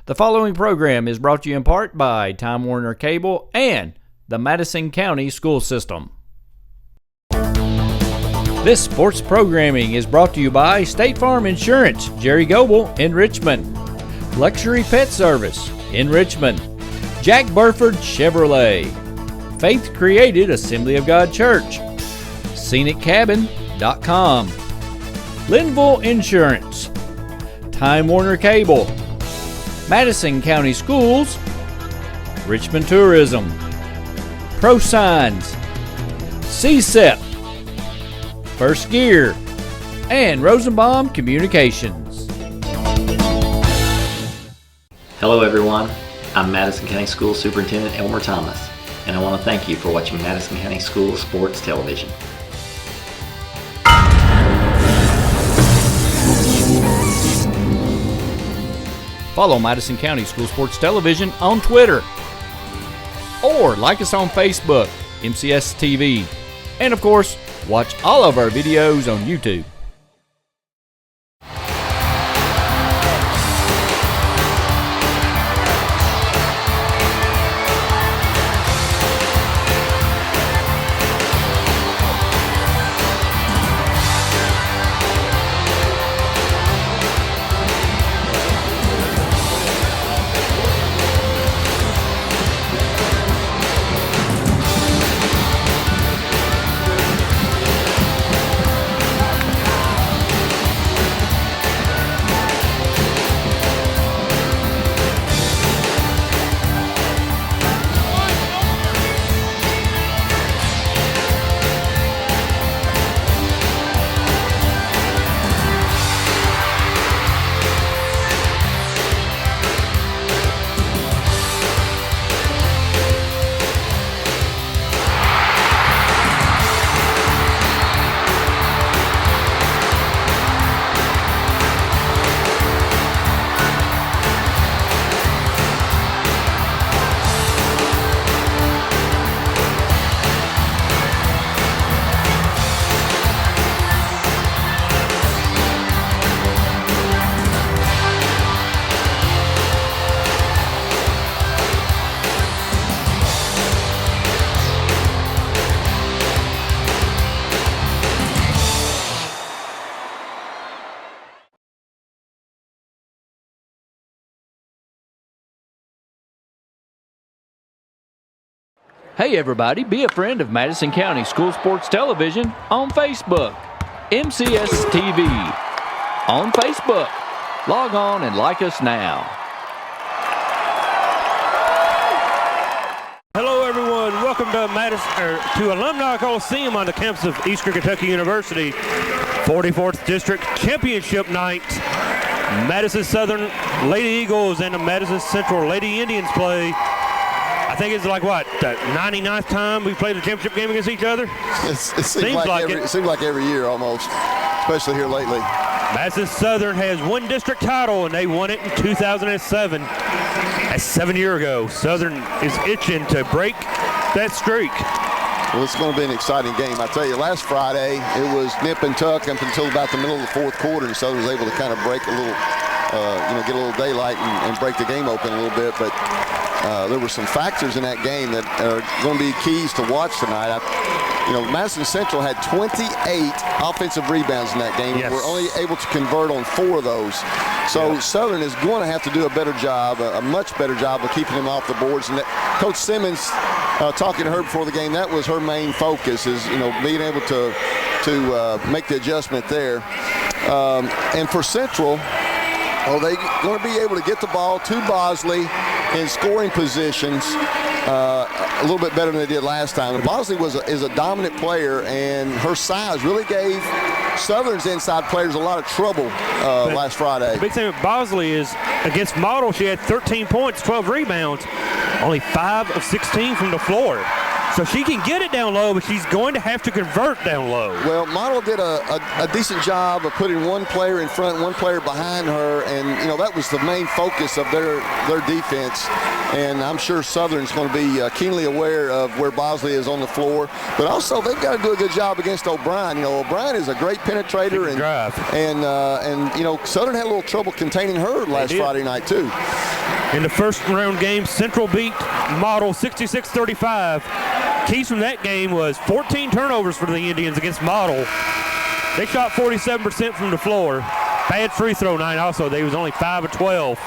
The following program is brought to you in part by Time Warner Cable and the Madison County School System. This sports programming is brought to you by State Farm Insurance, Jerry Goble in Richmond, Luxury Pet Service in Richmond, Jack Burford Chevrolet, Faith Created Assembly of God Church, ScenicCabin.com, Linville Insurance, Time Warner Cable, Madison County Schools, Richmond Tourism, Pro Signs, CSEP, First Gear, and Rosenbaum Communications. Hello everyone, I'm Madison County School Superintendent Elmer Thomas, and I want to thank you for watching Madison County School Sports Television. Follow Madison County School Sports Television on Twitter, or like us on Facebook, MCS TV, and of course, watch all of our videos on YouTube. Hey everybody, be a friend of Madison County School Sports Television on Facebook, MCS TV. On Facebook, log on and like us now. Hello everyone, welcome to to Alumni Coliseum on the campus of Eastern Kentucky University. 44th District Championship Night. Madison Southern Lady Eagles and the Madison Central Lady Indians play. I think it's like, what, the 99th time we played a championship game against each other? It seems like every year almost, especially here lately. Madison Southern has one district title, and they won it in 2007. That's 7 years ago. Southern is itching to break that streak. Well, it's going to be an exciting game. I tell you, last Friday, it was nip and tuck up until about the middle of the fourth quarter, and Southern was able to kind of break a little, get a little daylight and break the game open a little bit. But there were some factors in that game that are going to be keys to watch tonight. Madison Central had 28 offensive rebounds in that game. Yes. We're only able to convert on 4 of those. So Southern is going to have to do a better job, a much better job of keeping them off the boards. And Coach Simmons, talking to her before the game, that was her main focus, is being able to make the adjustment there. And for Central, they're going to be able to get the ball to Bosley in scoring positions a little bit better than they did last time. And Bosley is a dominant player, and her size really gave Southern's inside players a lot of trouble last Friday. The big thing with Bosley is against Model, she had 13 points, 12 rebounds, only 5 of 16 from the floor. So she can get it down low, but she's going to have to convert down low. Well, Model did a decent job of putting one player in front, one player behind her, and that was the main focus of their defense. And I'm sure Southern's going to be keenly aware of where Bosley is on the floor. But also, they've got to do a good job against O'Brien. O'Brien is a great penetrator, and Southern had a little trouble containing her last Friday night too. In the first round game, Central beat Model 66-35. Keys from that game was 14 turnovers for the Indians against Model. They shot 47% from the floor. Bad free throw night also. They was only 5 of 12.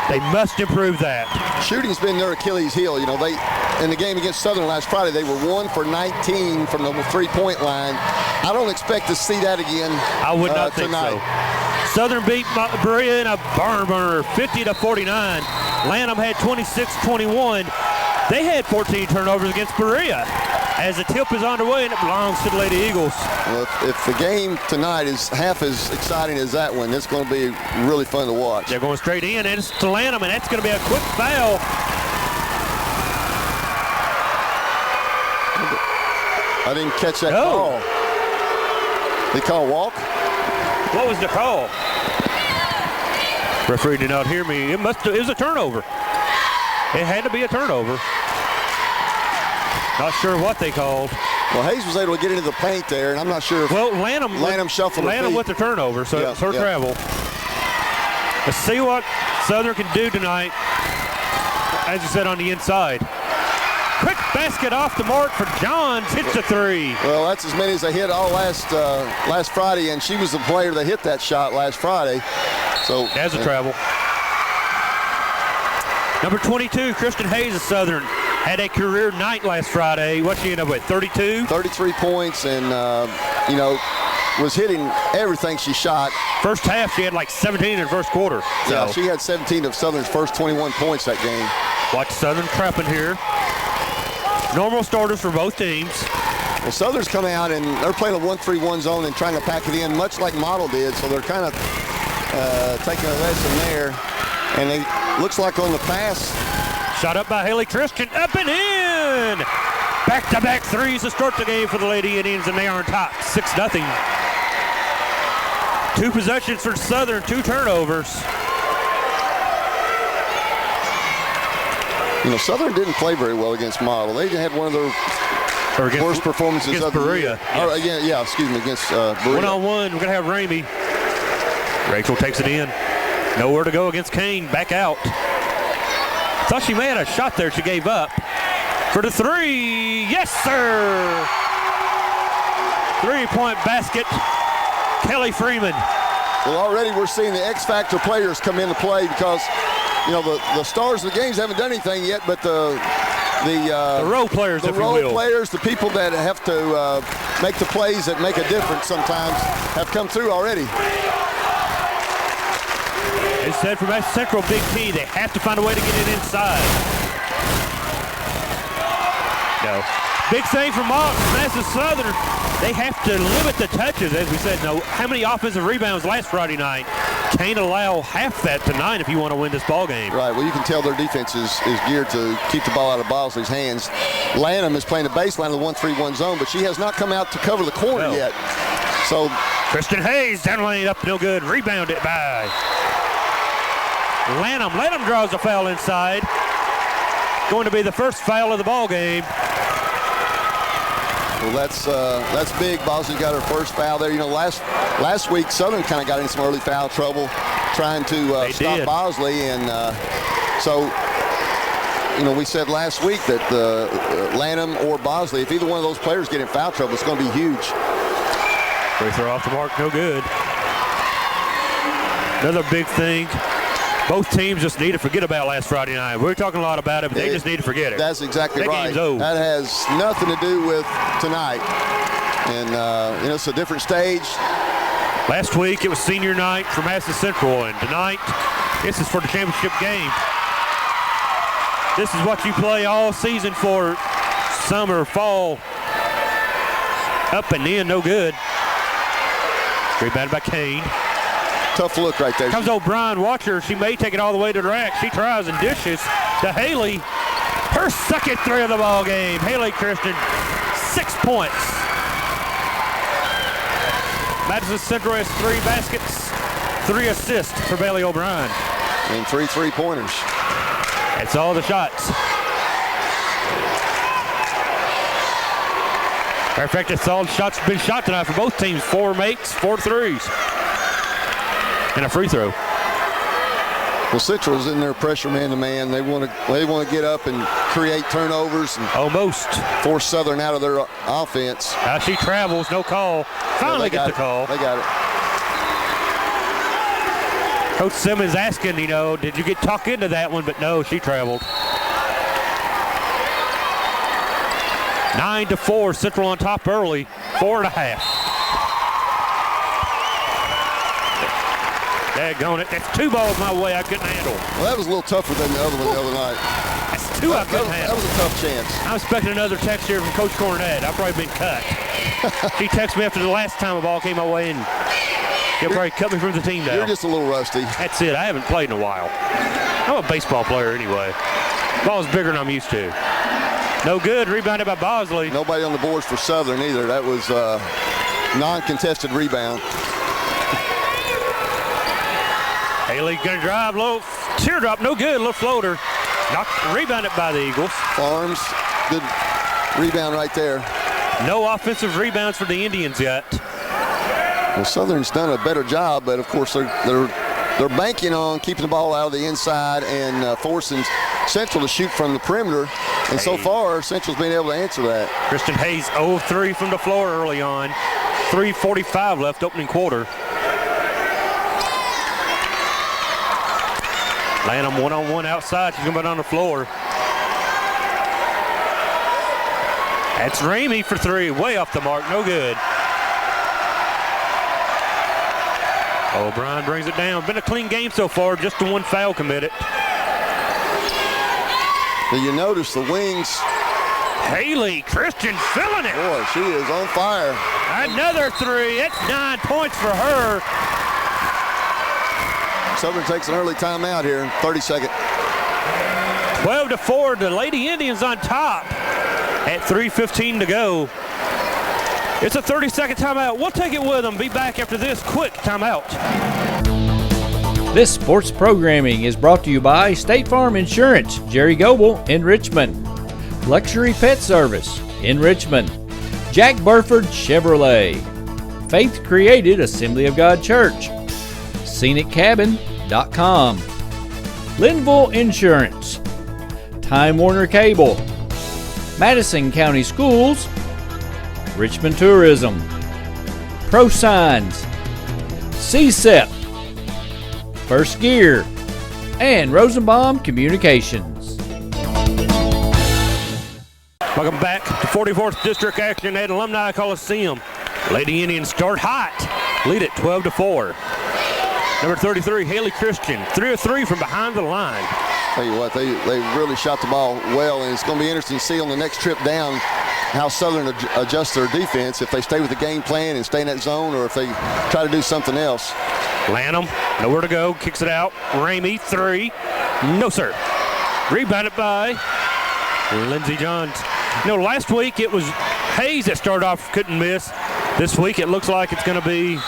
They must improve that. Shooting's been their Achilles heel. You know, they in the game against Southern last Friday, they were 1 for 19 from the 3-point line. I don't expect to see that again. I would not think tonight. so. Southern beat Berea in a barn burner, 50-49. Lanham had 26-21. They had 14 turnovers against Berea. As the tip is underway, and it belongs to the Lady Eagles. Well, if the game tonight is half as exciting as that one, it's going to be really fun to watch. They're going straight in, and it's to Lanham, and that's going to be a quick foul. I didn't catch that call. They call a walk? What was the call? Referee did not hear me. It was a turnover. It had to be a turnover. Not sure what they called. Well, Hayes was able to get into the paint there, and I'm not sure if Lanham shuffled Lanham with the turnover, so it's her travel. Let's see what Southern can do tonight, as you said, on the inside. Quick basket off the mark for Johns. Hits a three. Well, that's as many as they hit all last Friday, and she was the player that hit that shot last Friday. So as a travel. Number 22, Kristen Hayes of Southern, had a career night last Friday. What she ended up with, 32? 33 points, and, you know, was hitting everything she shot. First half, she had like 17 in the first quarter. Yeah, she had 17 of Southern's first 21 points that game. Watch Southern trapping here. Normal starters for both teams. Well, Southern's coming out, and they're playing a 1-3-1 zone and trying to pack it in, much like Model did, so they're kind of taking a lesson there. And they looks like on the pass. Shot up by Haley Christian, up and in! Back-to-back threes to start the game for the Lady Indians, and they are on top, 6-0. 2 possessions for Southern, 2 turnovers. You know, Southern didn't play very well against Model. They had one of their worst performances against of the Berea. Yes. Excuse me, against Berea. One-on-one, we're going to have Ramey. Rachel takes it in. Nowhere to go against Kane, back out. Thought she may have a shot there, she gave up. For the three, yes sir! 3-point basket, Kelly Freeman. Well, already we're seeing the X-Factor players come into play because, you know, the stars of the games haven't done anything yet, but the role players, the players, the people that have to make the plays that make a difference sometimes have come through already. It's said from that Central big key, they have to find a way to get it inside. No. Big thing from Madison Southern, they have to limit the touches, as we said. No, how many offensive rebounds last Friday night? Can't allow half that tonight if you want to win this ball game. Right, well, you can tell their defense is geared to keep the ball out of Bosley's hands. Lanham is playing the baseline of the 1-3-1 zone, but she has not come out to cover the corner yet. So Kristen Hayes down lane, up no good. Rebounded by Lanham. Lanham draws a foul inside. Going to be the first foul of the ball game. Well, that's big. Bosley's got her first foul there. You know, last week Southern kind of got in some early foul trouble trying to stop Bosley, and so you know, we said last week that Lanham or Bosley, if either one of those players get in foul trouble, it's going to be huge. Free throw off the mark, no good. Another big thing. Both teams just need to forget about last Friday night. We were talking a lot about it, but they just need to forget it. That's exactly that right. Game's over. That has nothing to do with tonight. And, you know, it's a different stage. Last week it was senior night for Madison Central, and tonight this is for the championship game. This is what you play all season for, summer, fall. Up and in, no good. Rebounded by Kane. Tough look right there. Comes O'Brien, watch her. She may take it all the way to the rack. She tries and dishes to Haley. Her second three of the ball game. Haley Christian, 6 points. Madison Central has 3 baskets, 3 assists for Bailey O'Brien. And 3 3-pointers. That's all the shots. Matter of fact, that's all the shots been shot tonight for both teams. 4 makes, 4 threes. And a free throw. Well, Central's in there pressure man-to-man. They want to get up and create turnovers and almost force Southern out of their offense. She travels, no call. Finally gets the call. They got it. Coach Simmons asking, did you get talked into that one? But no, she traveled. 9-4, Central on top early, 4.5. Daggone it, that's 2 balls my way I couldn't handle. Well, that was a little tougher than the other one the other night. That's 2 I couldn't handle. That was a tough chance. I'm expecting another text here from Coach Cornett. I've probably been cut. She texted me after the last time a ball came my way, and she'll probably cut me from the team now. You're just a little rusty. That's it. I haven't played in a while. I'm a baseball player anyway. Ball's bigger than I'm used to. No good. Rebounded by Bosley. Nobody on the boards for Southern either. That was a non-contested rebound. Haley gonna drive low. Teardrop, no good. Little floater. Rebounded by the Eagles. Farms, good rebound right there. No offensive rebounds for the Indians yet. Well, Southern's done a better job, but of course they're banking on keeping the ball out of the inside and forcing Central to shoot from the perimeter. And so far, Central's been able to answer that. Kristen Hayes 0-3 from the floor early on. 3:45 left, opening quarter. Lanham one-on-one outside. She's going to be on the floor. That's Ramey for 3. Way off the mark. No good. O'Brien brings it down. Been a clean game so far. Just the 1 foul committed. Do you notice the wings? Haley Christian filling it. Boy, she is on fire. Another 3. It's 9 points for her. Southern takes an early timeout here, 30-second. 12-4, the Lady Indians on top at 3:15 to go. It's a 30-second timeout. We'll take it with them. Be back after this quick timeout. This sports programming is brought to you by State Farm Insurance, Jerry Goble in Richmond, Luxury Pet Service in Richmond, Jack Burford Chevrolet, Faith Created Assembly of God Church, ScenicCabin.com, Linville Insurance, Time Warner Cable, Madison County Schools, Richmond Tourism, Pro Signs, CSEP, First Gear, and Rosenbaum Communications. Welcome back to 44th District action at Alumni Coliseum. Lady Indians start hot, lead it 12-4. Number 33, Haley Christian, 3 of 3 from behind the line. Tell you what, they really shot the ball well, and it's going to be interesting to see on the next trip down how Southern adjusts their defense, if they stay with the game plan and stay in that zone, or if they try to do something else. Lanham, nowhere to go, kicks it out. Ramey, 3. No, sir. Rebounded by Lindsey Johns. Last week it was Hayes that started off, couldn't miss. This week it looks like it's going to be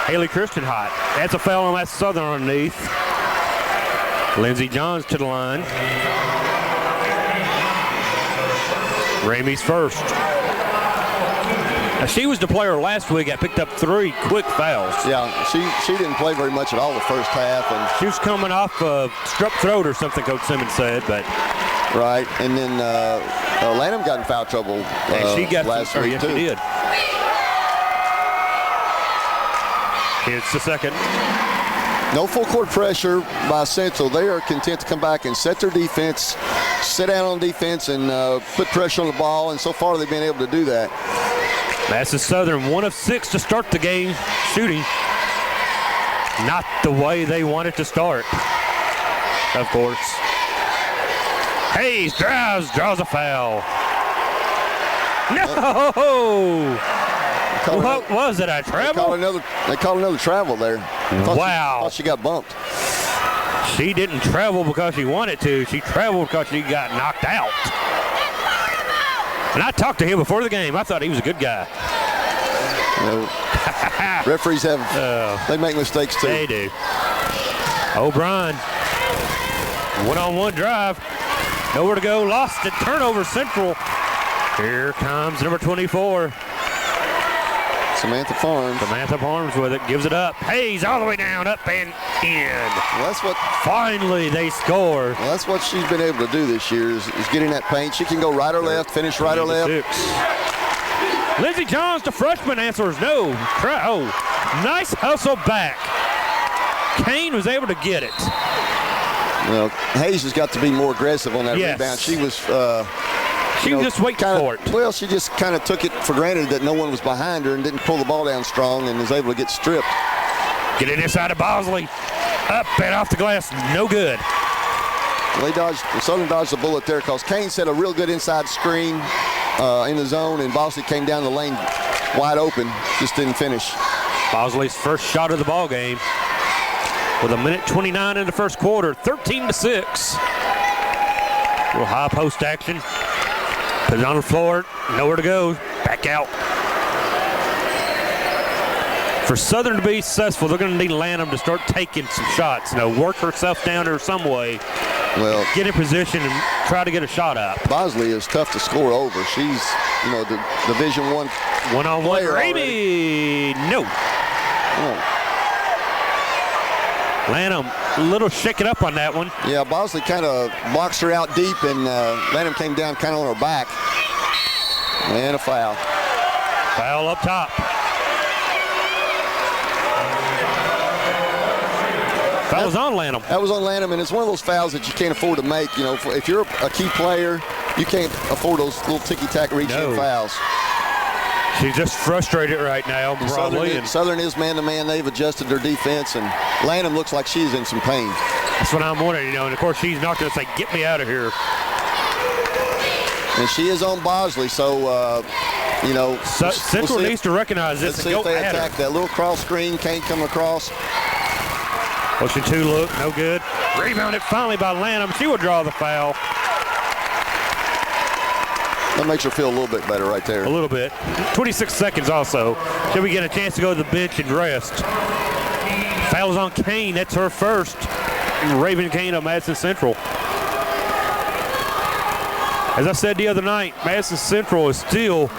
Haley Christian hot. That's a foul on that Southern underneath. Lindsey Johns to the line. Ramey's first. Now, she was the player last week that picked up 3 quick fouls. Yeah, she didn't play very much at all the first half. And she was coming off a strep throat or something, Coach Simmons said. But right, and then Lanham got in foul trouble and she got last week, yes, too. She did. It's the second. No full court pressure by Central. They are content to come back and set their defense, sit down on defense, and put pressure on the ball, and so far they've been able to do that. Madison Southern 1 of 6 to start the game shooting. Not the way they wanted to start, of course. Hayes drives, draws a foul. No! What was it, a travel? They called another travel there. Thought she got bumped. She didn't travel because she wanted to. She traveled because she got knocked out. And I talked to him before the game. I thought he was a good guy. Referees they make mistakes too. They do. O'Brien, one-on-one drive. Nowhere to go, lost it, turnover Central. Here comes number 24. Samantha Farms. Samantha Farms with it, gives it up. Hayes all the way down, up and in. Well, that's what Finally, they score. Well, that's what she's been able to do this year is getting that paint. She can go right or left, finish right or left. 6. Lindsey Johns, the freshman, answers no. Oh, nice hustle back. Kane was able to get it. Well, Hayes has got to be more aggressive on that rebound. She was she was just waiting for it. Well, she just kind of took it for granted that no one was behind her and didn't pull the ball down strong and was able to get stripped. Get it inside of Bosley. Up and off the glass. No good. Well, Southern dodged the bullet there because Kane set a real good inside screen in the zone, and Bosley came down the lane wide open. Just didn't finish. Bosley's first shot of the ball game. With 1:29 in the first quarter, 13-6. Little high post action. Put it on the floor, nowhere to go. Back out. For Southern to be successful, they're going to need Lanham to start taking some shots. Work herself down there some way. Well, get in position and try to get a shot up. Bosley is tough to score over. She's, the Division I one-on-one. Raby, no. Oh. Lanham, a little shaken up on that one. Yeah, Bosley kind of boxed her out deep, and Lanham came down kind of on her back. And a foul. Foul up top. That was on Lanham. That was on Lanham, and it's one of those fouls that you can't afford to make. If you're a key player, you can't afford those little ticky-tack reach-in fouls. She's just frustrated right now, probably. Southern is man-to-man. They've adjusted their defense, and Lanham looks like she's in some pain. That's what I'm wondering, and of course she's not going to say, get me out of here. And she is on Bosley, so, Central needs to recognize this. Let's see if they attack that little cross screen. Can't come across. Motion 2 look, no good. Rebounded finally by Lanham. She will draw the foul. That makes her feel a little bit better right there. A little bit. 26 seconds also. Should we get a chance to go to the bench and rest? Foul's on Kane. That's her first. Raven Kane of Madison Central. As I said the other night, Madison Central is still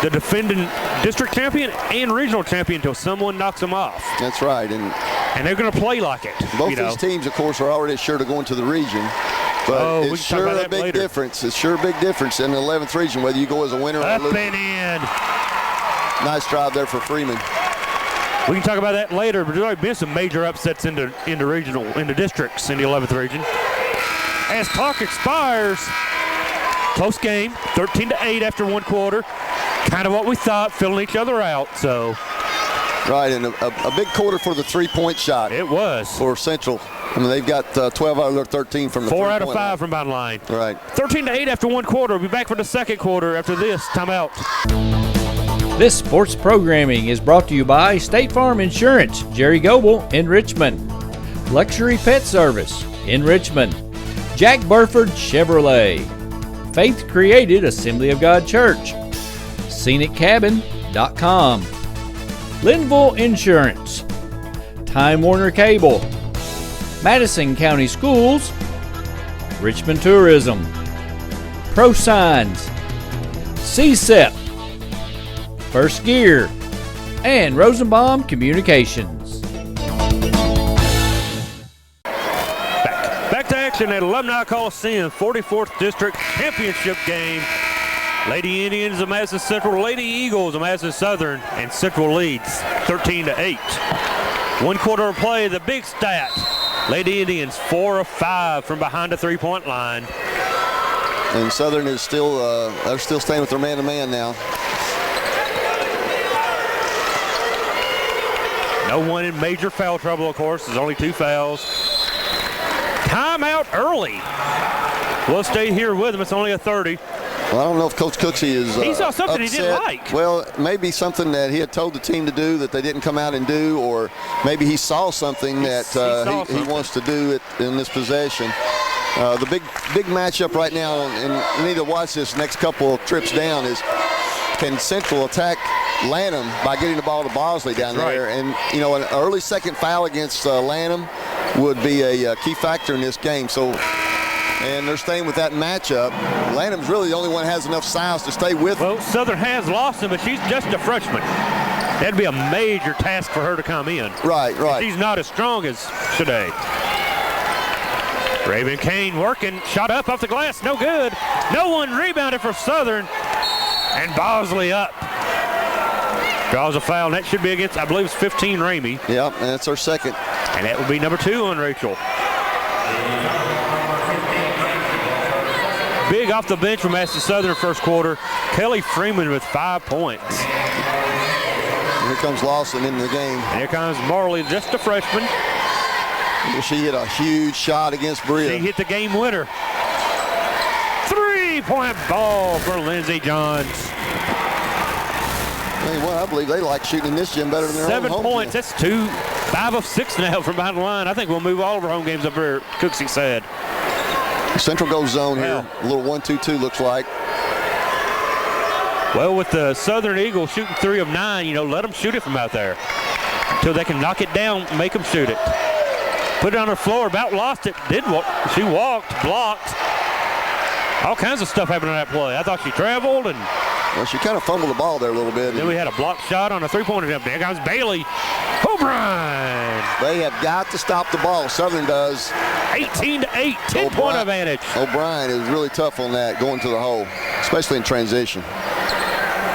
the defending district champion and regional champion until someone knocks them off. That's right. And they're going to play like it. Both these teams, of course, are already sure to go into the region. But it's sure a big difference. It's sure a big difference in the 11th region, whether you go as a winner or a loser. Up and in. Nice drive there for Freeman. We can talk about that later, but there's already been some major upsets in the districts in the 11th region. As clock expires, close game, 13-8 after one quarter. Kind of what we thought, filling each other out. So. Right, and a big quarter for the three-point shot. It was. For Central. They've got 12 out of their 13 from the 4 out of 5 from bound line. Right. 13-8 after one quarter. We'll be back for the second quarter after this timeout. This sports programming is brought to you by State Farm Insurance, Jerry Goble in Richmond. Luxury Pet Service in Richmond. Jack Burford Chevrolet. Faith Created Assembly of God Church. ScenicCabin.com. Linville Insurance. Time Warner Cable. Madison County Schools. Richmond Tourism. ProSigns. CSEP. First Gear. And Rosenbaum Communications. Back to action at Alumni Coliseum, 44th District Championship game. Lady Indians of Madison Central, Lady Eagles of Madison Southern, and Central leads 13-8. 1 quarter of play, the big stat. Lady Indians 4 of 5 from behind the three-point line. And Southern is still, they're still staying with their man-to-man now. No one in major foul trouble, of course. There's only 2 fouls. Timeout early. We'll stay here with him. It's only a 30. Well, I don't know if Coach Cooksey is he saw something upset. He didn't like. Well, maybe something that he had told the team to do that they didn't come out and do, or maybe he saw something that he wants to do in this possession. The big matchup right now, and you need to watch this next couple of trips down, is can Central attack Lanham by getting the ball to Bosley down there? And, an early second foul against Lanham would be a key factor in this game. So, and they're staying with that matchup. Lanham's really the only one that has enough size to stay with. Well, Southern has lost him, but she's just a freshman. That'd be a major task for her to come in. Right. She's not as strong as Shade. Raven Kane working, shot up off the glass, no good. No one rebounded for Southern, and Bosley up. Draws a foul, and that should be against, I believe it's 15 Ramey. Yep, and that's her second. And that would be number 2 on Rachel. Big off the bench from Madison Southern first quarter. Kelly Freeman with 5 points. And here comes Lawson into the game. And here comes Marley, just a freshman. She hit a huge shot against Bria. She hit the game winner. 3-point ball for Lindsey Johns. Well, I believe they like shooting in this gym better than their 7 home points. gym. That's 5 of 6 now from behind the line. I think we'll move all of our home games up here, Cooksey said. Central goes zone here. A little 1-2-2 looks like. Well, with the Southern Eagles shooting 3 of 9, let them shoot it from out there until they can knock it down, make them shoot it. Put it on the floor, about lost it. She walked, blocked. All kinds of stuff happened on that play. I thought she traveled and. Well, she kind of fumbled the ball there a little bit. Then we had a blocked shot on a three-pointer jump. There comes Bailey. O'Brien. They have got to stop the ball. Southern does. 18-8, 10-point advantage. O'Brien is really tough on that, going to the hole, especially in transition.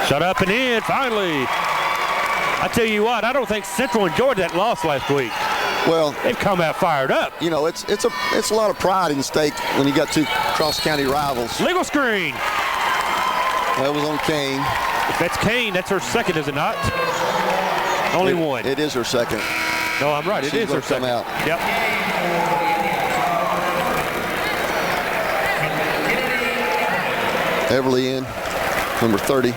Shut up and in, finally. I tell you what, I don't think Central enjoyed that loss last week. Well, they've come out fired up. It's a lot of pride in stake when you got 2 cross-county rivals. Legal screen. That was on Kane. If that's Kane, that's her second, is it not? Only one. It is her second. No, I'm right. It is her second. Out. Yep. Everly in, number 30.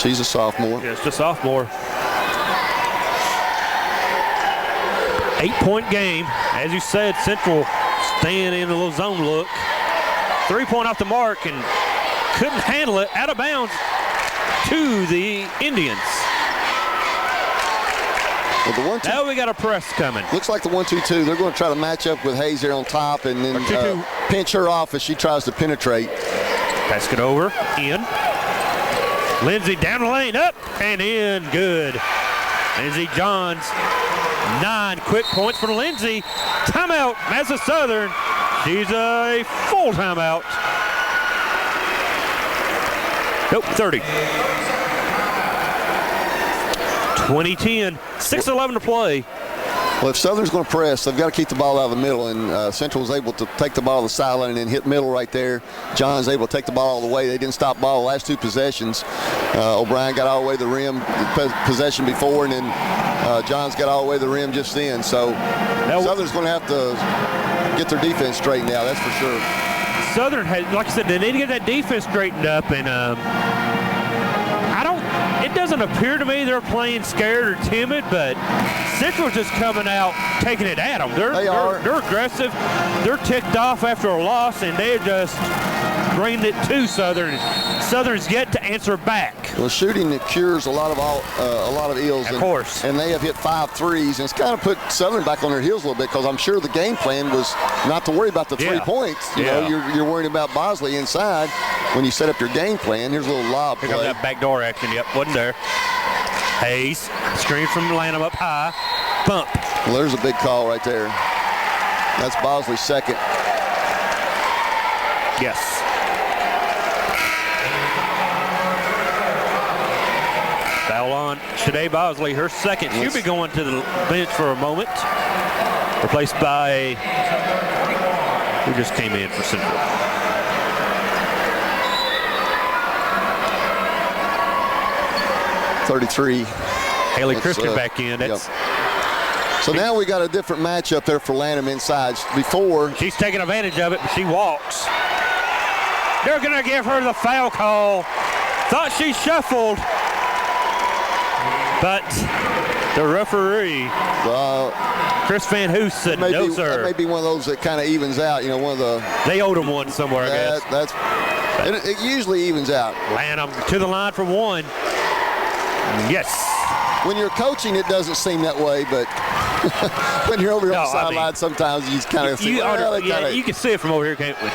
She's a sophomore. Just a sophomore. 8-point game. As you said, Central staying in a little zone look. 3-point off the mark and couldn't handle it. Out of bounds to the Indians. Well, now we got a press coming. Looks like the 1-2-2. They're going to try to match up with Hayes there on top and then pinch her off as she tries to penetrate. Pass it over, in. Lindsey down the lane, up and in, good. Lindsey Johns, 9 quick points for Lindsey. Timeout, Madison Southern. She's a full timeout. Nope, 30. 20-10, 6:11 to play. Well, if Southern's going to press, they've got to keep the ball out of the middle, and Central was able to take the ball to the sideline and then hit middle right there. John's able to take the ball all the way. They didn't stop ball the last 2 possessions. O'Brien got all the way to the rim possession before, and then John's got all the way to the rim just then. So Southern's going to have to get their defense straightened out, that's for sure. Southern had, like I said, they need to get that defense straightened up, and it doesn't appear to me they're playing scared or timid, but Central's just coming out, taking it at them. They're aggressive. They're ticked off after a loss, and they're just bringing it to Southern. Southern's yet to answer back. Well, shooting cures a lot of ills. Of course. And they have hit 5 threes, and it's kind of put Southern back on their heels a little bit because I'm sure the game plan was not to worry about the 3 points. You know, you're worried about Bosley inside when you set up your game plan. Here's a little lob play. Here comes that backdoor action. Yep, wasn't there. Hayes, screen from Lanham up high. Bump. Well, there's a big call right there. That's Bosley's second. Yes. Foul on Shade Bosley, her second. She'll be going to the bench for a moment. Replaced by who just came in for Central. .33. Haley Christian back in. That's So now we got a different matchup there for Lanham inside. Before, she's taking advantage of it, but she walks. They're going to give her the foul call. Thought she shuffled, but the referee, Chris Van Hoos, said no, sir. That may be one of those that kind of evens out. You know, one of the. They owed him one somewhere, I guess. It usually evens out. Lanham to the line for one. Yes. When you're coaching, it doesn't seem that way, but when you're over here on the sideline, sometimes you just kind of think, you can see it from over here, can't we?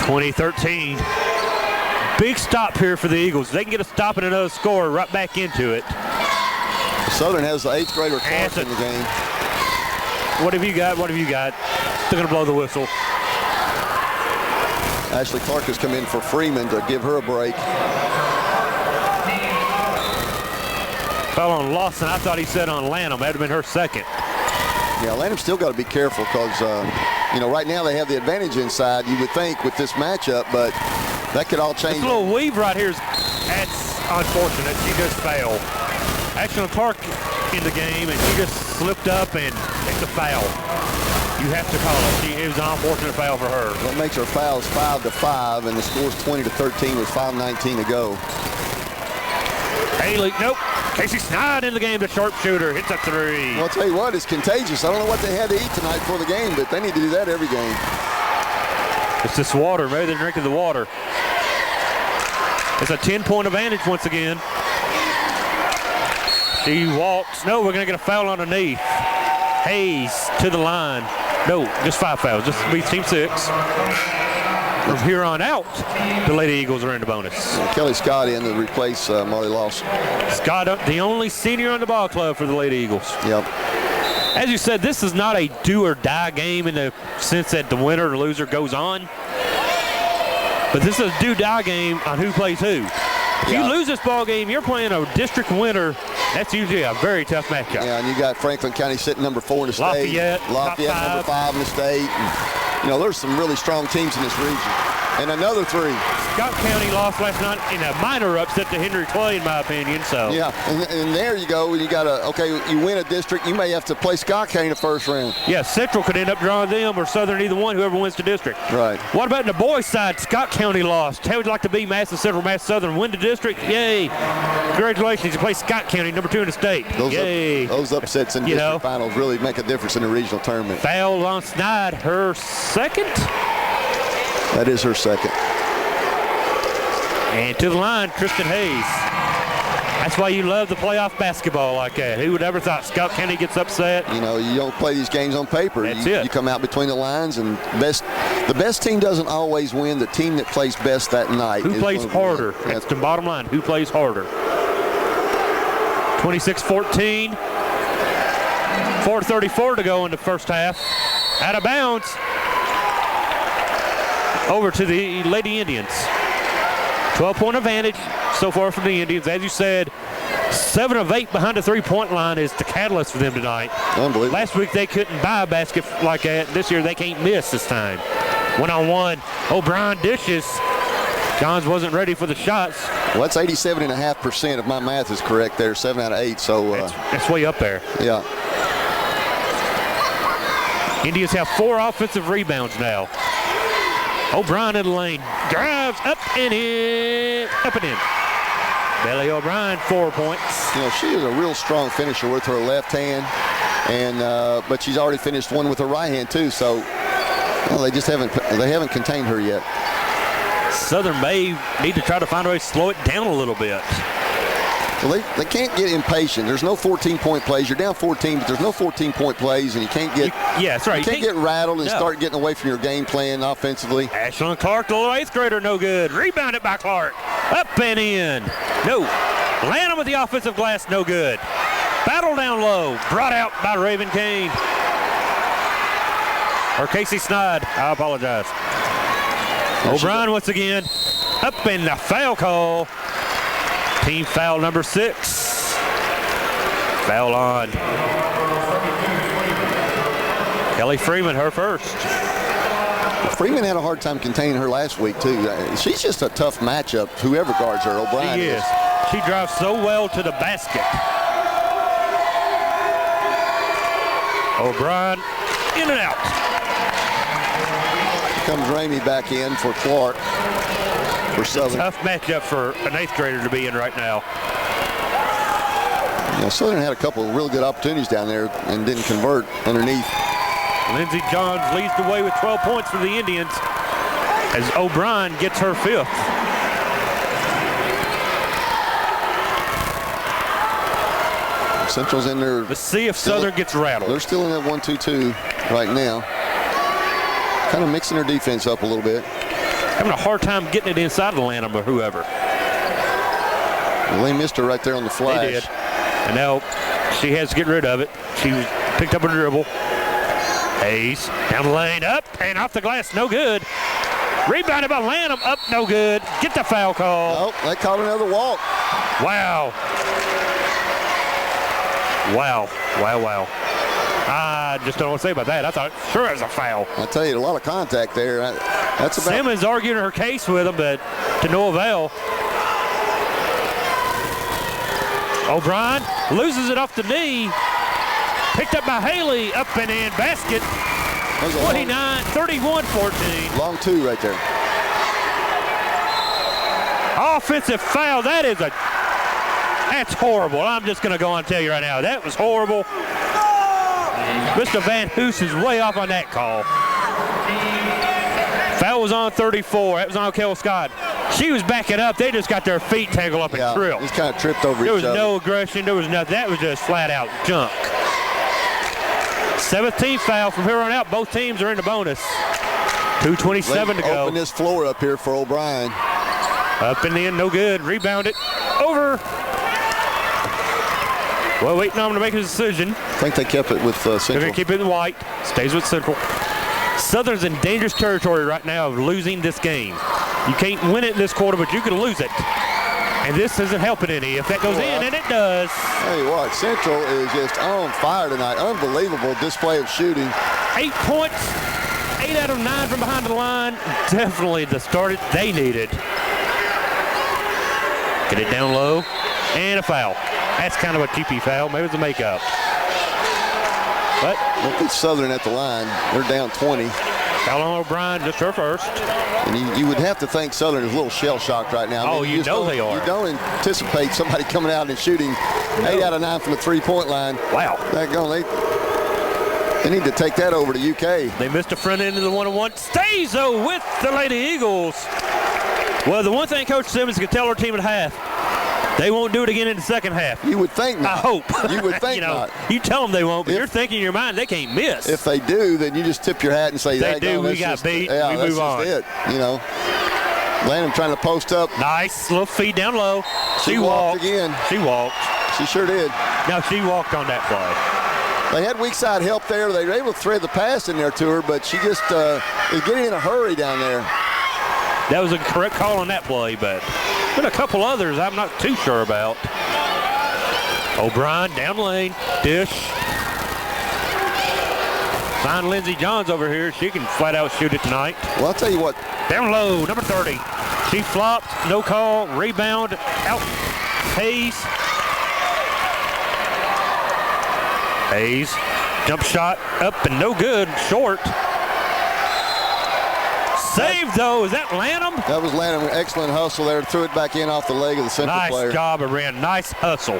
2013. big stop here for the Eagles. They can get a stop and another score right back into it. Southern has the 8th grader Clark in the game. What have you got? What have you got? They're going to blow the whistle. Ashley Clark has come in for Freeman to give her a break. Fell on Lawson. I thought he said on Lanham. That would have been her second. Yeah, Lanham still got to be careful because, you know, right now they have the advantage inside, you would think, with this matchup, but that could all change. This little weave right here that's unfortunate. She just fell. Ashley Clark in the game, and she just slipped up, and it's a foul. You have to call it. It was an unfortunate foul for her. What makes her fouls 5-5, and the score's 20-13 with 5:19 to go. Haley, nope. Casey Snide in the game, the sharpshooter, hits a three. Well, I'll tell you what, it's contagious. I don't know what they had to eat tonight for the game, but they need to do that every game. It's this water. Maybe they're drinking the water. It's a 10-point advantage once again. She walks. No, we're going to get a foul underneath. Hayes to the line. No, just 5 fouls. Just be team 6. From here on out, the Lady Eagles are in the bonus. Kelly Scott in to replace Marley Lawson. Scott, the only senior on the ball club for the Lady Eagles. Yep. As you said, this is not a do-or-die game in the sense that the winner or loser goes on. But this is a do-die game on who plays who. If you lose this ball game, you're playing a district winner. That's usually a very tough matchup. Yeah, and you got Franklin County sitting number 4 in the state. Lafayette number 5 in the state. And, you know, there's some really strong teams in this region. And another 3. Scott County lost last night in a minor upset to Henry Clay, in my opinion. So yeah, and there you go. You got you win a district, you may have to play Scott County in the first round. Yeah, Central could end up drawing them or Southern, either one, whoever wins the district. Right. What about the boys' side? Scott County lost. How would you like to be Madison Central, Madison Southern, win the district? Yay. Congratulations, you play Scott County, number 2 in the state. Yay. Those upsets in district finals really make a difference in the regional tournament. Foul on Snide, her second? That is her second. And to the line, Tristan Hayes. That's why you love the playoff basketball like that. Who would ever thought Scott County gets upset? You know, you don't play these games on paper. That's it. You come out between the lines, and the best team doesn't always win. The team that plays best that night. Who plays harder? That's the bottom line. Who plays harder? 26-14. 4:34 to go in the first half. Out of bounds. Over to the Lady Indians. 12-point advantage so far from the Indians. As you said, 7 of 8 behind the 3-point line is the catalyst for them tonight. Unbelievable. Last week they couldn't buy a basket like that. This year they can't miss this time. 1-on-1. O'Brien dishes. Johns wasn't ready for the shots. Well, that's 87.5% if my math is correct there. 7 out of 8. So that's way up there. Yeah. Indians have 4 offensive rebounds now. O'Brien in the lane, drives up and in, up and in. Belly O'Brien, 4 points. You know, she is a real strong finisher with her left hand, and but she's already finished one with her right hand too. So they just haven't contained her yet. Southern may need to try to find a way to slow it down a little bit. Well, they can't get impatient. There's no 14-point plays. You're down 14, but there's no 14-point plays, and you can't get that's right. You can't get rattled and start getting away from your game plan offensively. Ashlyn Clark, the little 8th grader, no good. Rebounded by Clark. Up and in. No. Lanham with the offensive glass, no good. Battle down low. Brought out by Raven Kane. Or Casey Snide. I apologize. O'Brien once again. Up in the foul call. Team foul number 6. Foul on Kelly Freeman, her first. Freeman had a hard time containing her last week, too. She's just a tough matchup, whoever guards her. O'Brien is. She drives so well to the basket. O'Brien in and out. Comes Ramey back in for Clark. For Southern. Tough matchup for an 8th grader to be in right now. Yeah, Southern had a couple of really good opportunities down there and didn't convert underneath. Lindsey Johns leads the way with 12 points for the Indians as O'Brien gets her 5th. Central's in there. Let's see if Southern gets rattled. They're still in that 1-2-2 right now. Kind of mixing their defense up a little bit. having a hard time getting it inside of Lanham or whoever. Well, they missed her right there on the flash. They did. And now she has to get rid of it. She picked up a dribble. Hayes down the lane, up and off the glass, no good. Rebounded by Lanham, up, no good. Get the foul call. Oh, they called another walk. Wow. Wow. I just don't know what to say about that. I thought sure it was a foul. I tell you, a lot of contact there. That's about. Simmons arguing her case with him, but to no avail. O'Brien loses it off the knee. Picked up by Haley, up and in, basket. 31-14. Long two right there. Offensive foul, that's horrible. I'm just going to go on and tell you right now, that was horrible. Mr. Van Hoos is way off on that call. Foul was on 34. That was on Kel Scott. She was backing up. They just got their feet tangled up and tripped. Just kind of tripped over each other. There was no aggression. There was nothing. That was just flat out junk. 17th foul from here on out. Both teams are in the bonus. 2:27 to go. Open this floor up here for O'Brien. Up and in, no good. Rebound it. Over. Well, waiting on him to make his decision. I think they kept it with Central. They're going to keep it in white. Stays with Central. Southern's in dangerous territory right now of losing this game. You can't win it in this quarter, but you can lose it. And this isn't helping any. If that goes in, and it does. Tell you what, Central is just on fire tonight. Unbelievable display of shooting. 8 points, 8 out of 9 from behind the line. Definitely the start they needed. Get it down low, and a foul. That's kind of a cheapy foul. Maybe it's a makeup. But look at Southern at the line. They're down 20. Foul on O'Brien, just her first. And you would have to think Southern is a little shell-shocked right now. I mean, you know they are. You don't anticipate somebody coming out and shooting 8 out of 9 from the three-point line. Wow. They need to take that over to UK. They missed the front end of the one-on-one. Stays, though, with the Lady Eagles. Well, the one thing Coach Simmons can tell her team at half, they won't do it again in the second half. You would think not. I hope. You would think not. You tell them they won't, but you're thinking in your mind they can't miss. If they do, then you just tip your hat and say, they do. We got beat. Yeah, we that's move on. Just it. You know, Lanham trying to post up. Nice little feed down low. She walked again. She walked. She sure did. Now she walked on that play. They had weak side help there. They were able to thread the pass in there to her, but she just is getting in a hurry down there. That was a correct call on that play, but a couple others I'm not too sure about. O'Brien down lane, dish. Find Lindsey Johns over here. She can flat out shoot it tonight. Well, I'll tell you what. Down low, number 30. She flopped, no call, rebound, out. Hayes. Jump shot up and no good, short. Saved though, is that Lanham? That was Lanham, excellent hustle there. Threw it back in off the leg of the Central player. Nice job, Iran, nice hustle.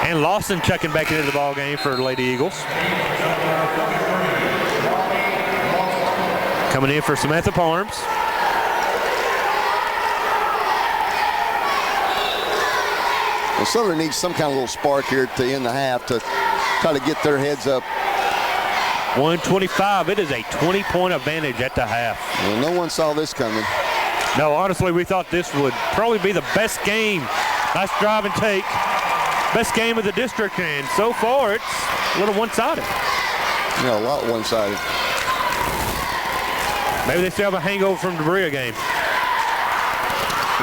And Lawson checking back into the ball game for the Lady Eagles. Coming in for Samantha Parms. Well, Southern needs some kind of little spark here to end the half to try to get their heads up. 125. It is a 20-point advantage at the half. Well, no one saw this coming. No, honestly, we thought this would probably be the best game. Nice drive and take. Best game of the district, and so far it's a little one-sided. Yeah, a lot one-sided. Maybe they still have a hangover from the Berea game.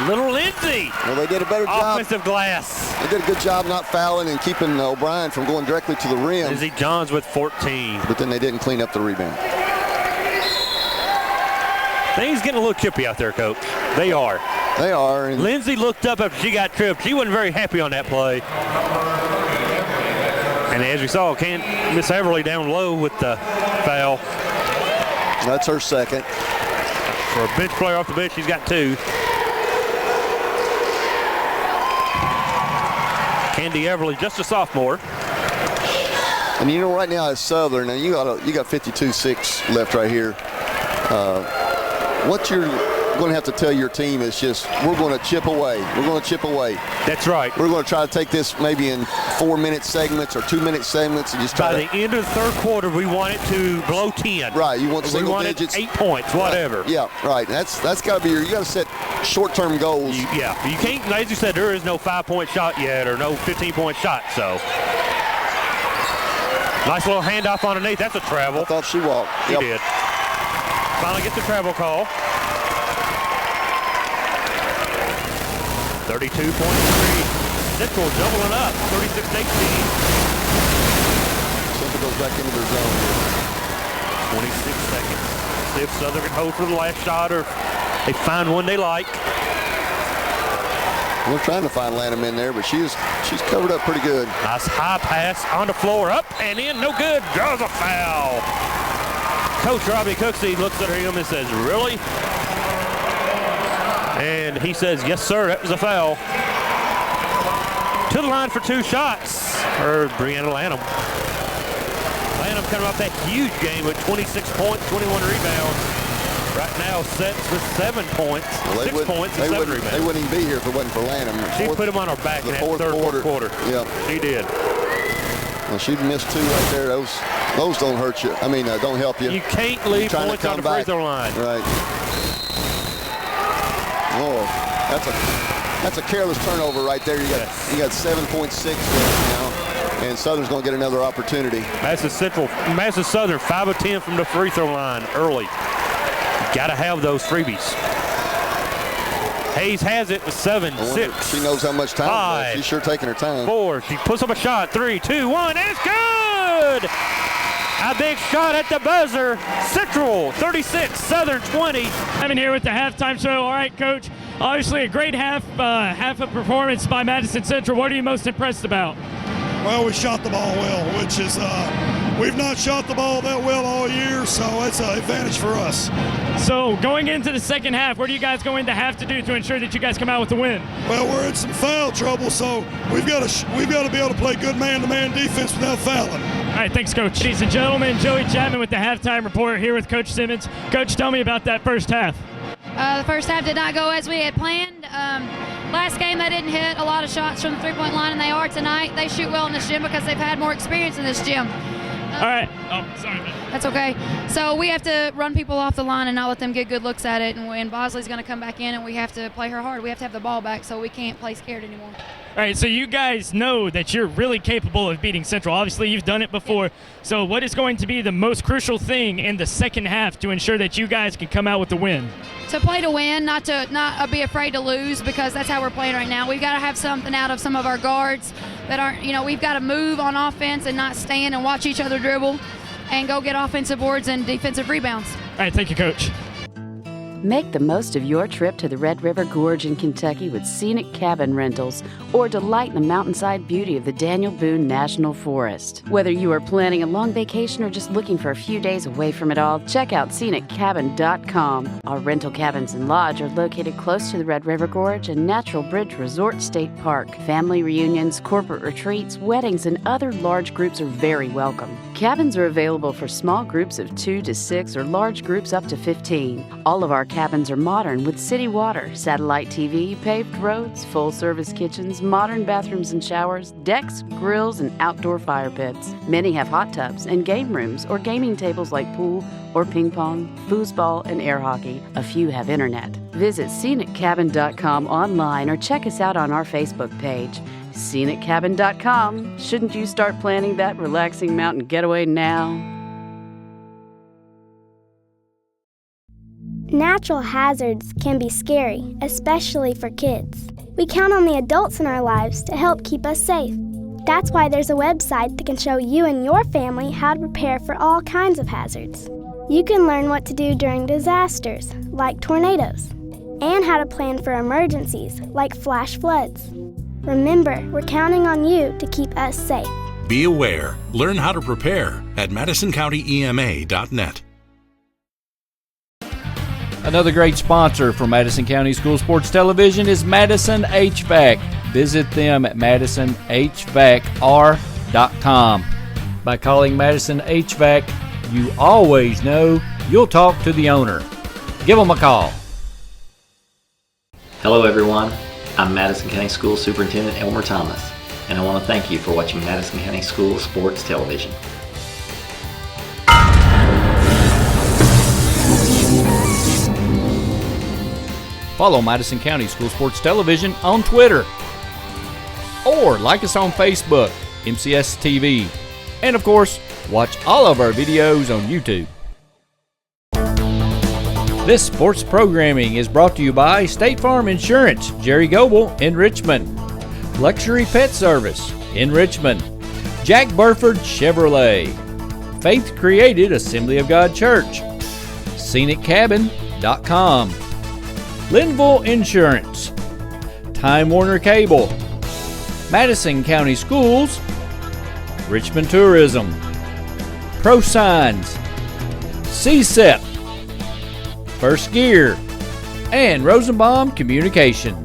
Little Lindsay. Well, they did a better job. Offensive glass. They did a good job not fouling and keeping O'Brien from going directly to the rim. Lindsey Johns with 14. But then they didn't clean up the rebound. Things getting a little chippy out there, Coach. They are. They are. And Lindsay looked up after she got tripped. She wasn't very happy on that play. And as we saw, Miss Everly down low with the foul. That's her second. For a bench player off the bench, she's got 2. Candy Everly, just a sophomore. And you know, right now it's Southern, and you got 52-6 left right here. What's your going to have to tell your team is just, we're going to chip away. We're going to chip away. That's right. We're going to try to take this maybe in 4-minute segments or 2-minute segments and just try By the end of the third quarter, we want it to below 10. Right. You want single we digits. 8 points, whatever. Right. Yeah, right. That's got to be you got to set short-term goals. You can't, as you said, there is no 5-point shot yet or no 15-point shot, so. Nice little handoff underneath. That's a travel. I thought she walked. She did. Finally get the travel call. 32-point lead. Central doubling up, 36-18. Central goes back into their zone. 26 seconds. See if Southern can hold for the last shot or they find one they like. We're trying to find Lanham in there, but she's covered up pretty good. Nice high pass on the floor, up and in, no good. Draws a foul. Coach Robbie Cooksey looks at him and says, really? And he says, yes, sir, that was a foul. To the line for 2 shots for Brianna Lanham. Lanham coming off that huge game with 26 points, 21 rebounds. Right now sets with 7 points, 6 points, and 7 rebounds. They wouldn't even be here if it wasn't for Lanham. She put him on her back in that third quarter. Yeah. She did. Well, she missed 2 right there. Those don't hurt you. I mean, don't help you. You can't leave points on the free throw line. Right. Oh, that's a careless turnover right there. You got 7.6 there now, and Southern's going to get another opportunity. Madison Southern 5 of 10 from the free throw line early. Got to have those freebies. Hayes has it with 7, 6. She knows how much time 5, she's sure taking her time. 4. She puts up a shot. 3, 2, 1, and it's good! A big shot at the buzzer. Central 36, Southern 20. I'm in here with the halftime show. All right, Coach. Obviously a great half of performance by Madison Central. What are you most impressed about? Well, we shot the ball well, which is we've not shot the ball that well all year, so it's an advantage for us. So going into the second half, what are you guys going to have to do to ensure that you guys come out with the win? Well, we're in some foul trouble, so we've got to be able to play good man-to-man defense without fouling. All right, thanks, Coach. Ladies and gentlemen, Joey Chapman with the halftime report here with Coach Simmons. Coach, tell me about that first half. The first half did not go as we had planned. Last game they didn't hit a lot of shots from the three-point line, and they are tonight. They shoot well in this gym because they've had more experience in this gym. All right. Oh, sorry. That's okay. So we have to run people off the line and not let them get good looks at it. And Bosley's going to come back in, and we have to play her hard. We have to have the ball back, so we can't play scared anymore. All right, so you guys know that you're really capable of beating Central. Obviously, you've done it before. So what is going to be the most crucial thing in the second half to ensure that you guys can come out with the win? To play to win, not be afraid to lose, because that's how we're playing right now. We've got to have something out of some of our guards that aren't, we've got to move on offense and not stand and watch each other dribble and go get offensive boards and defensive rebounds. All right, thank you, Coach. Make the most of your trip to the Red River Gorge in Kentucky with scenic cabin rentals, or delight in the mountainside beauty of the Daniel Boone National Forest. Whether you are planning a long vacation or just looking for a few days away from it all, check out sceniccabin.com. Our rental cabins and lodge are located close to the Red River Gorge and Natural Bridge Resort State Park. Family reunions, corporate retreats, weddings, and other large groups are very welcome. Cabins are available for small groups of 2 to 6 or large groups up to 15. All of our cabins are modern with city water, satellite TV, paved roads, full-service kitchens, modern bathrooms and showers, decks, grills, and outdoor fire pits. Many have hot tubs and game rooms or gaming tables like pool or ping pong, foosball, and air hockey. A few have internet. Visit sceniccabin.com online or check us out on our Facebook page. sceniccabin.com. Shouldn't you start planning that relaxing mountain getaway now? Natural hazards can be scary, especially for kids. We count on the adults in our lives to help keep us safe. That's why there's a website that can show you and your family how to prepare for all kinds of hazards. You can learn what to do during disasters, like tornadoes, and how to plan for emergencies, like flash floods. Remember, we're counting on you to keep us safe. Be aware. Learn how to prepare at MadisonCountyEMA.net. Another great sponsor for Madison County School Sports Television is Madison HVAC. Visit them at MadisonHVACR.com. By calling Madison HVAC, you always know you'll talk to the owner. Give them a call. Hello everyone, I'm Madison County School Superintendent Elmer Thomas, and I want to thank you for watching Madison County School Sports Television. Follow Madison County School Sports Television on Twitter, or like us on Facebook, MCS TV, and of course, watch all of our videos on YouTube. This sports programming is brought to you by State Farm Insurance, Jerry Goble in Richmond, Luxury Pet Service in Richmond, Jack Burford Chevrolet, Faith Created Assembly of God Church, ScenicCabin.com, Linville Insurance, Time Warner Cable, Madison County Schools, Richmond Tourism, Pro Signs, CSEP, First Gear, and Rosenbaum Communications.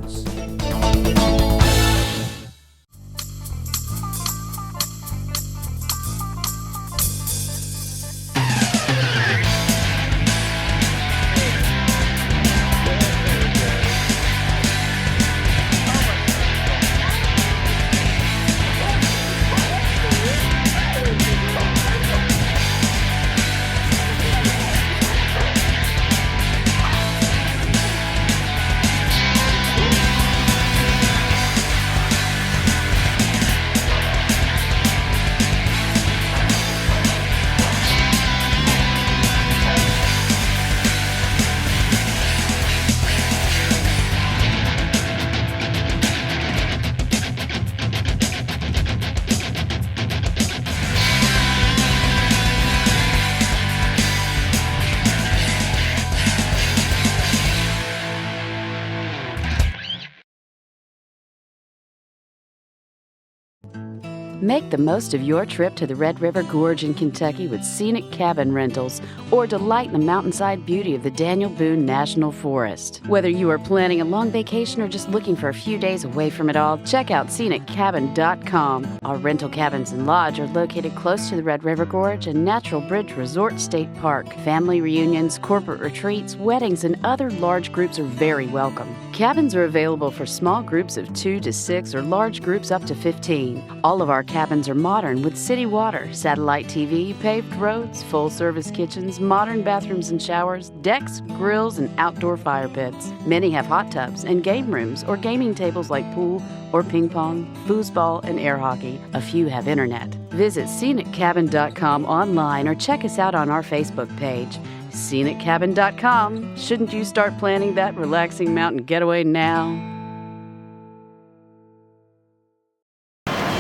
Make the most of your trip to the Red River Gorge in Kentucky with scenic cabin rentals, or delight in the mountainside beauty of the Daniel Boone National Forest. Whether you are planning a long vacation or just looking for a few days away from it all, check out ScenicCabin.com. Our rental cabins and lodge are located close to the Red River Gorge and Natural Bridge Resort State Park. Family reunions, corporate retreats, weddings, and other large groups are very welcome. Cabins are available for small groups of 2 to 6 or large groups up to 15. All of our cabins are modern with city water, satellite TV, paved roads, full-service kitchens, modern bathrooms and showers, decks, grills, and outdoor fire pits. Many have hot tubs and game rooms or gaming tables like pool or ping pong, foosball, and air hockey. A few have internet. Visit ScenicCabin.com online or check us out on our Facebook page. ScenicCabin.com. Shouldn't you start planning that relaxing mountain getaway now?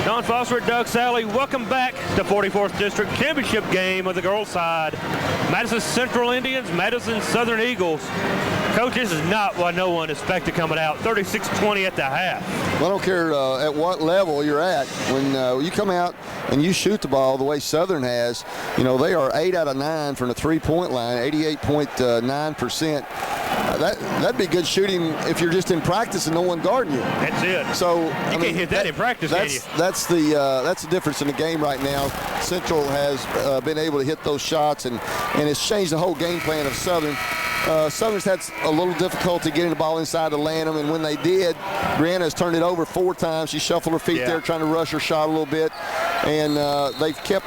Don Foster at Doug Sally, welcome back to 44th District Championship game of the girls' side. Madison Central Indians, Madison Southern Eagles. Coach, this is not what no one expected coming out. 36-20 at the half. Well, I don't care at what level you're at. When you come out and you shoot the ball the way Southern has, you know, they are 8 out of 9 from the three-point line, 88.9%. That'd be good shooting if you're just in practice and no one guarding you. That's it. So you can't hit that in practice, can you? That's the difference in the game right now. Central has been able to hit those shots, and it's changed the whole game plan of Southern. Southern's had a little difficulty getting the ball inside to land them, and when they did, Brianna has turned it over 4 times. She shuffled her feet there, trying to rush her shot a little bit, and they've kept,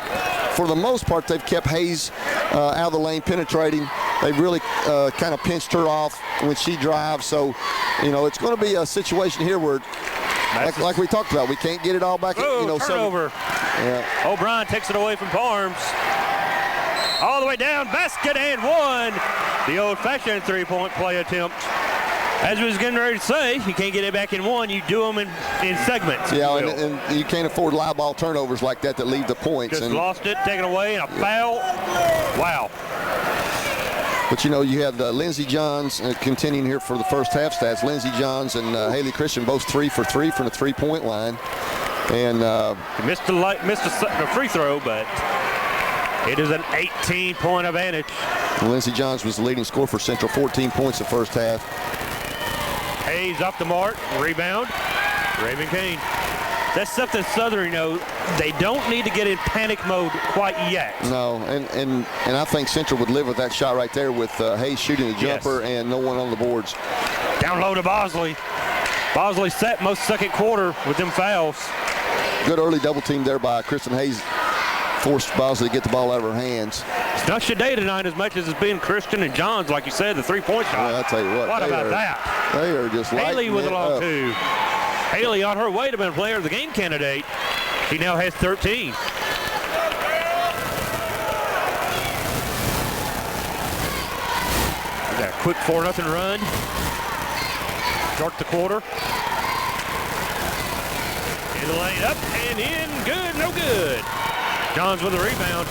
for the most part, they've kept Hayes out of the lane penetrating. They've really kind of pinched her off when she drives. So, you know, it's going to be a situation here where, like we talked about, we can't get it all back. Turnover. Yeah. O'Brien takes it away from Parms. All the way down, basket and one. The old-fashioned three-point play attempt. As we was getting ready to say, you can't get it back in one. You do them in segments. Yeah, and you can't afford live ball turnovers like that leave the points. Just lost it, taken away, and a foul. Wow. But, you know, you had Lindsey Johns continuing here for the first half stats. Lindsey Johns and Haley Christian both 3 for 3 from the three-point line. And missed a free throw, but it is an 18-point advantage. Lindsey Johns was the leading scorer for Central, 14 points the first half. Hayes off the mark, rebound, Raven Kane. That's something Southern, you know, they don't need to get in panic mode quite yet. No, and I think Central would live with that shot right there with Hayes shooting the jumper and no one on the boards. Down low to Bosley. Bosley set most second quarter with them fouls. Good early double team there by Kristen Hayes. Forced Bosley to get the ball out of her hands. It's not Shade tonight as much as it's been Christian and Johns, like you said, the three-point shot. Well, I'll tell you what about that? They are just Haley with a long up. two. Haley on her way to be a player of the game candidate. She now has 13. We got a quick 4-0 run. Start the quarter. In the lane, up and in, good, no good. Johns with a rebound.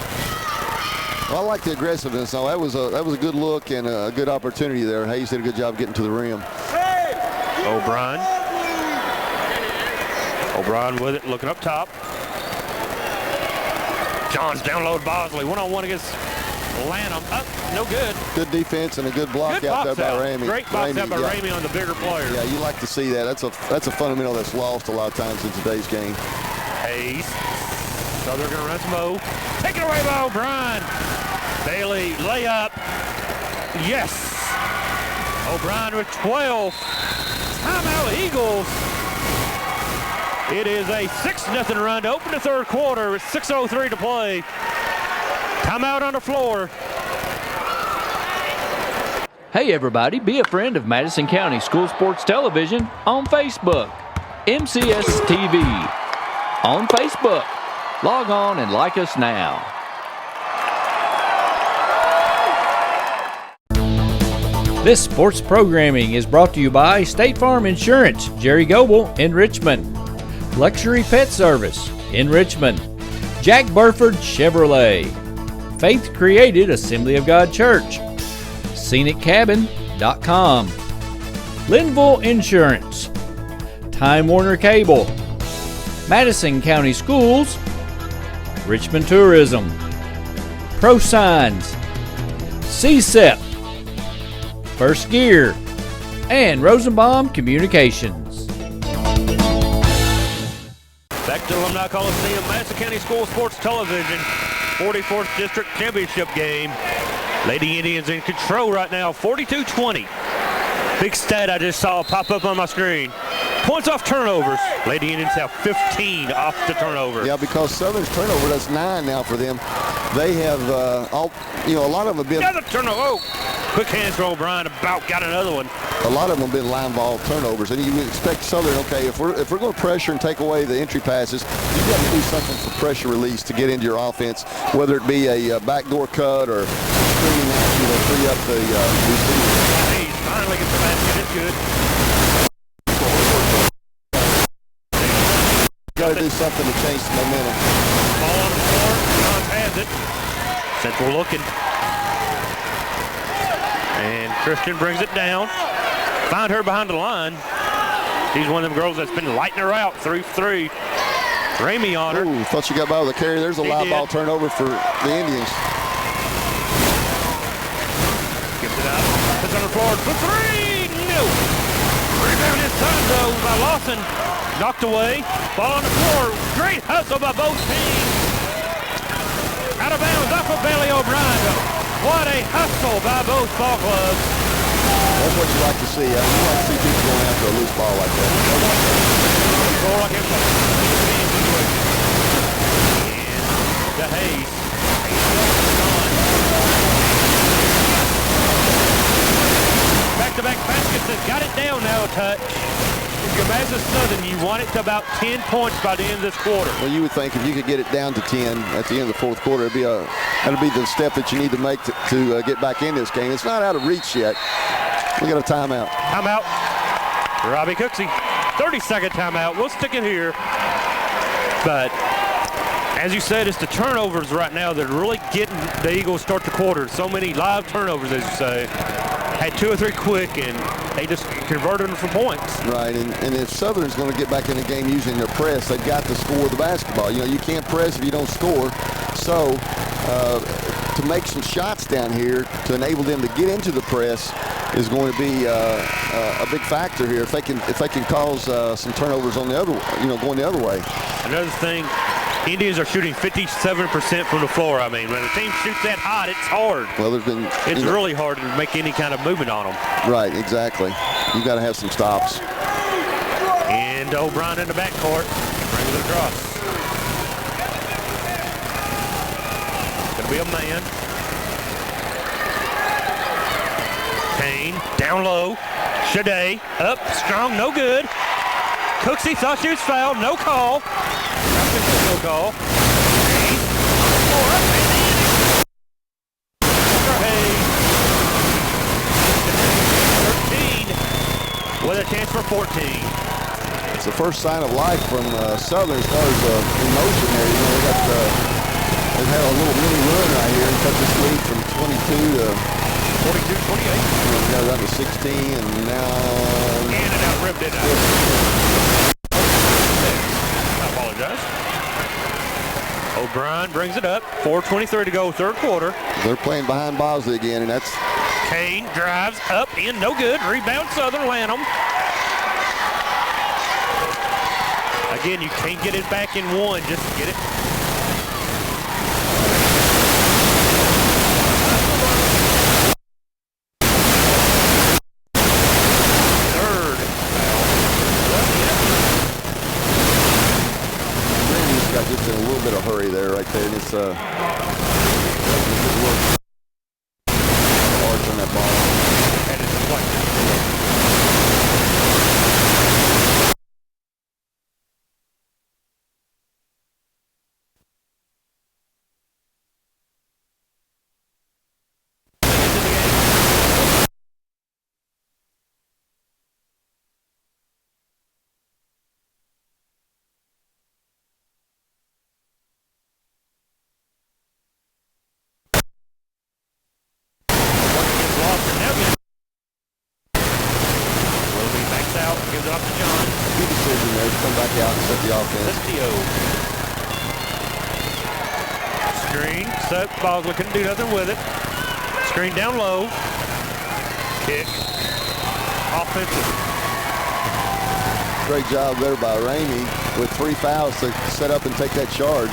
Well, I like the aggressiveness. Now, that was a good look and a good opportunity there. Hayes did a good job getting to the rim. O'Brien. O'Brien with it, looking up top. Johns down low to Bosley. One-on-one against Lanham. Up, no good. Good defense and a good block Good out there box by out. Ramey. Great box out by Ramey on the bigger player. Yeah, you like to see that. That's a fundamental that's lost a lot of times in today's game. Hayes. So they're going to run some O. Take it away by O'Brien. Bailey, layup. Yes. O'Brien with 12. Timeout Eagles. It is a 6-0 run to open the third quarter with 6:03 to play. Timeout on the floor. Hey everybody, be a friend of Madison County School Sports Television on Facebook. MCS TV on Facebook. Log on and like us now. This sports programming is brought to you by State Farm Insurance, Jerry Goble in Richmond. Luxury Pet Service in Richmond. Jack Burford Chevrolet. Faith Created Assembly of God Church. ScenicCabin.com. Linville Insurance. Time Warner Cable. Madison County Schools. Richmond Tourism. Pro Signs. CSEP. First Gear. And Rosenbaum Communications. Back to Alumni Coliseum, Madison County School Sports Television, 44th District Championship game. Lady Indians in control right now, 42-20. Big stat I just saw pop up on my screen. Points off turnovers. Lady Indians have 15 off the turnover. Yeah, because Southern's turnover, that's 9 now for them. They have, a lot of them have been. Another turnover. Oh, quick hands from O'Brien, about got another one. A lot of them have been line ball turnovers, and you would expect Southern, okay, if we're going to pressure and take away the entry passes, you've got to do something for pressure release to get into your offense, whether it be a backdoor cut or screening out, free up the receiver. Hayes finally gets the basket. It's good. Got to do something to change the momentum. Ball on the floor. Johns has it. Central looking. And Christian brings it down. Found her behind the line. She's one of them girls that's been lighting her out. 3-3. Ramey on her. Ooh, thought she got by with a carry. There's a live ball turnover for the Indians. Gives it out. Puts on the floor for 3. No. Rebound this time, though, by Lawson. Knocked away. Ball on the floor. Great hustle by both teams. Out of bounds off of Bailey O'Brien. What a hustle by both ball clubs. That's what you like to see. You like to see people going after a loose ball like that. And to Hayes. Back-to-back baskets has got it down now a touch. If you're Madison Southern, you want it to about 10 points by the end of this quarter. Well, you would think if you could get it down to 10 at the end of the fourth quarter, that'd be the step that you need to make to get back in this game. It's not out of reach yet. We got a timeout. Timeout. Robbie Cooksey. 30-second timeout. We'll stick it here. But as you said, it's the turnovers right now that are really getting the Eagles start the quarter. So many live turnovers, as you say. Had 2 or 3 quick, and they just converted them for points. Right, and if Southern's going to get back in the game using their press, they've got to score the basketball. You can't press if you don't score. So to make some shots down here to enable them to get into the press is going to be a big factor here. If they can cause some turnovers on the other, going the other way. Another thing, Indians are shooting 57% from the floor. I mean, when a team shoots that hot, it's hard. Well, it's really hard to make any kind of movement on them. Right, exactly. You got to have some stops. And O'Brien in the backcourt. Brings it across. Gonna be a man. Kane down low. Shade up strong, no good. Cooksey thought she was fouled, no call. No call. Kane on the floor. 13 with a chance for 14. It's the first sign of life from Southern as far as emotion there. You know, they've had a little mini run right here and cut this lead from 22 to 42-28. We got it up to 16, and now. And it out-ribbed it out. I apologize. O'Brien brings it up. 4:23 to go, third quarter. They're playing behind Bosley again, and that's. Kane drives up in, no good. Rebound Southern, Lanham. Again, you can't get it back in one, just get it. Third. Randy's got just in a little bit of hurry there, right there, and it's hard on that ball. And it's deflected. Screen, set, Bosley couldn't do nothing with it. Screen down low. Kick. Offensive. Great job there by Ramey with 3 fouls to set up and take that charge.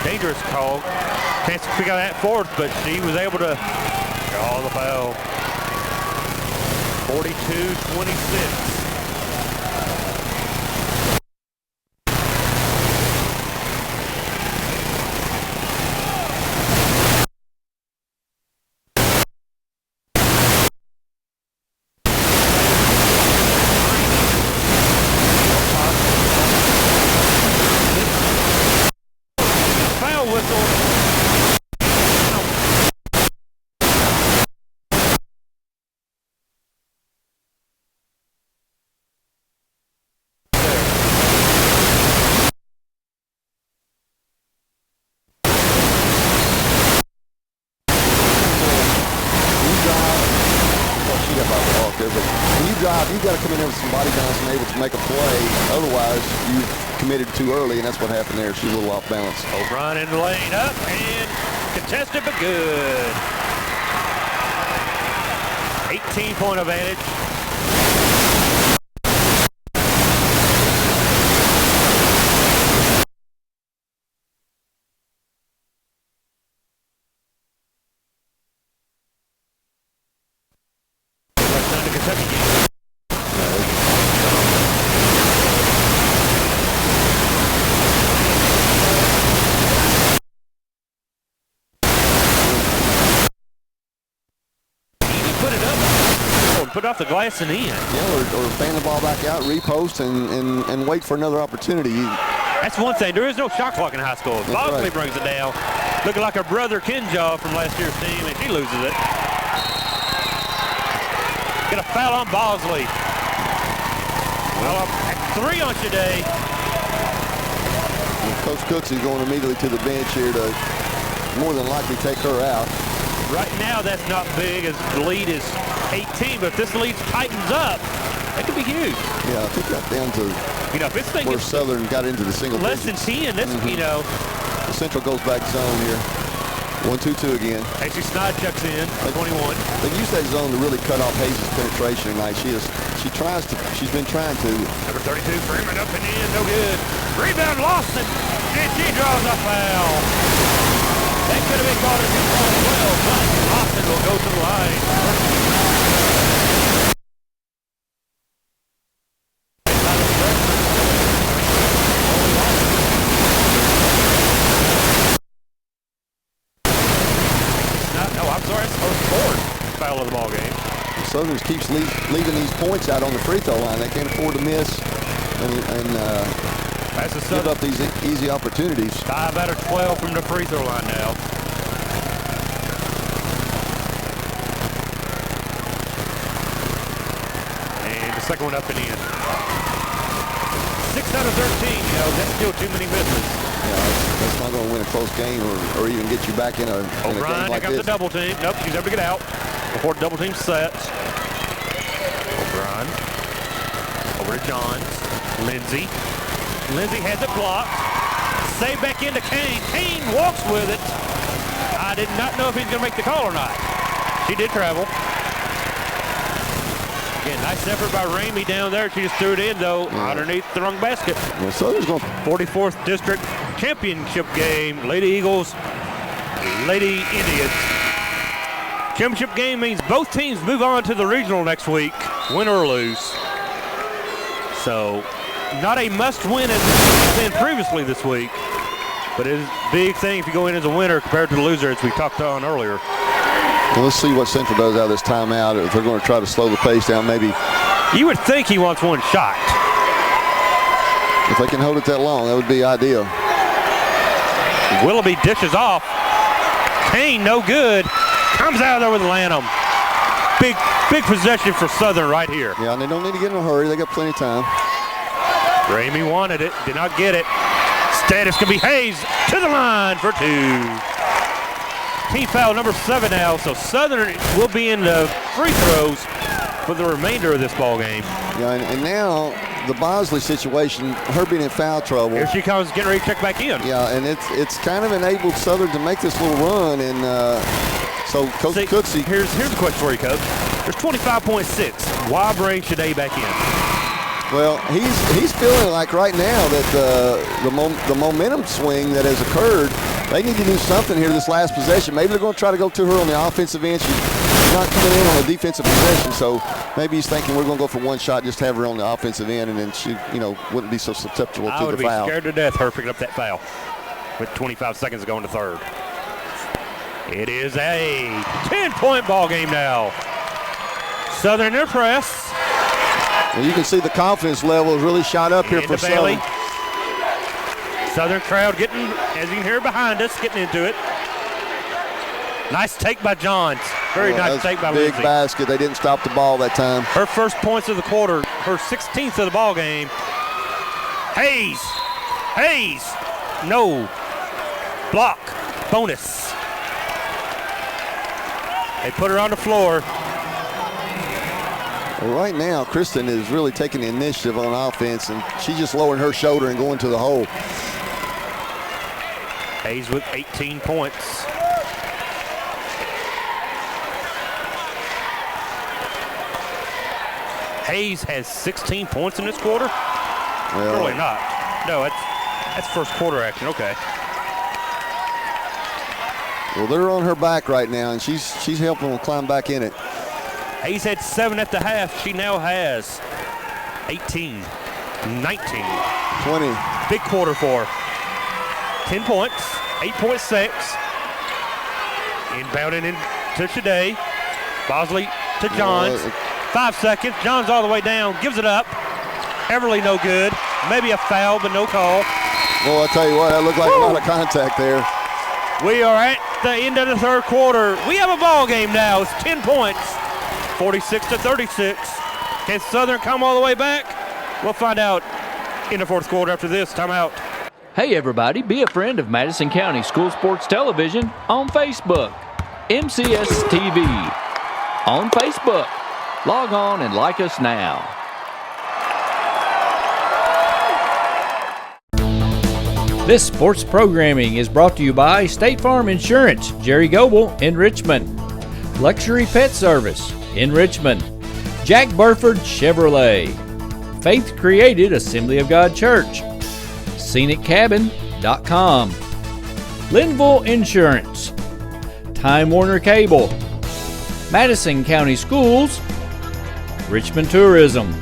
Dangerous call. Chance to pick out that fourth, but she was able to call the foul. 42-26. You got to come in there with some body balance and able to make a play. Otherwise, you've committed too early, and that's what happened there. She's a little off balance. O'Brien in the lane, up and contested, but good. 18-point advantage. Put off the glass and in. Yeah, or fan the ball back out, repost, and wait for another opportunity. That's one thing. There is no shot clock in high school. Bosley right. brings it down. Looking like her brother Kinjaw from last year's team, and she loses it. Get a foul on Bosley. Well, 3 on Shade. Coach Cooksey going immediately to the bench here to more than likely take her out. Right now, that's not big as the lead is 18, but if this lead tightens up, that could be huge. Yeah, I think that down to if this thing where Southern got into the single less digits. than 10, this, The Central goes back zone here. 1-2-2 again. Actually, Snide checks in, 21. They use that zone to really cut off Hayes' penetration tonight. She's been trying to. Number 32, Freeman up and in, no good. Rebound, Lawson, and she draws a foul. That could have been called as well, but Austin will go to the line. That's her fourth foul of the ball game. Southern keeps leaving these points out on the free throw line. They can't afford to miss and give up these easy opportunities. 5 out of 12 from the free throw line now. And the second one up and in. 6 out of 13, that's still too many misses. Yeah, that's not going to win a close game or even get you back in a game like this. O'Brien, the double team. Nope, she's able to get out before the double team sets. O'Brien over to Johns. Lindsay has it blocked. Save back into Kane. Kane walks with it. I did not know if he's going to make the call or not. She did travel. Again, nice effort by Ramey down there. She just threw it in, though, underneath the wrong basket. Well, Southern's going 44th District Championship game. Lady Eagles, Lady Indians. Championship game means both teams move on to the regional next week, win or lose. So, not a must-win as it's been previously this week, but it is a big thing if you go in as a winner compared to the loser, as we talked on earlier. Well, let's see what Central does out of this timeout. If they're going to try to slow the pace down, maybe. You would think he wants one shot. If they can hold it that long, that would be ideal. Willoughby dishes off. Kane, no good. Comes out of there with Lanham. Big possession for Southern right here. Yeah, and they don't need to get in a hurry. They got plenty of time. Ramey wanted it, did not get it. Status can be Hayes to the line for 2. Team foul number 7 now, so Southern will be in the free throws for the remainder of this ball game. Yeah, and now the Bosley situation, her being in foul trouble. Here she comes, getting ready to check back in. Yeah, and it's kind of enabled Southern to make this little run, and so Coach Cooksey. Here's a question for you, Coach. There's 25.6. Why bring Shade back in? Well, he's feeling like right now that the momentum swing that has occurred, they need to do something here this last possession. Maybe they're going to try to go to her on the offensive end. She's not coming in on a defensive possession, so maybe he's thinking we're going to go for one shot, just have her on the offensive end, and then she, wouldn't be so susceptible to the foul. I would be scared to death her picking up that foul with 25 seconds to go in the third. It is a 10-point ball game now. Southern in their press. Well, you can see the confidence level has really shot up here for Southern. Southern crowd getting, as you can hear behind us, getting into it. Nice take by Johns. Very nice take by Lindsay. Big basket. They didn't stop the ball that time. Her first points of the quarter, her 16th of the ball game. Hayes. No. Block. Bonus. They put her on the floor. Well, right now, Kristen is really taking the initiative on offense, and she's just lowering her shoulder and going to the hole. Hayes with 18 points. Hayes has 16 points in this quarter? Well, Surely not. No, that's first quarter action. Okay. Well, they're on her back right now, and she's helping them climb back in it. Hayes had 7 at the half. She now has 18, 19. 20. Big quarter for her. 10 points, 8.6. Inbounding into Shade. Bosley to Johns. 5 seconds. Johns all the way down. Gives it up. Everly no good. Maybe a foul, but no call. Well, I tell you what, that looked like a lot of contact there. We are at the end of the third quarter. We have a ball game now. It's 10 points. 46-36. Can Southern come all the way back? We'll find out in the fourth quarter after this. Timeout. Hey everybody, be a friend of Madison County School Sports Television on Facebook. MCS TV on Facebook. Log on and like us now. This sports programming is brought to you by State Farm Insurance, Jerry Goble in Richmond. Luxury Pet Service in Richmond. Jack Burford Chevrolet. Faith Created Assembly of God Church. ScenicCabin.com. Linville Insurance. Time Warner Cable. Madison County Schools. Richmond Tourism.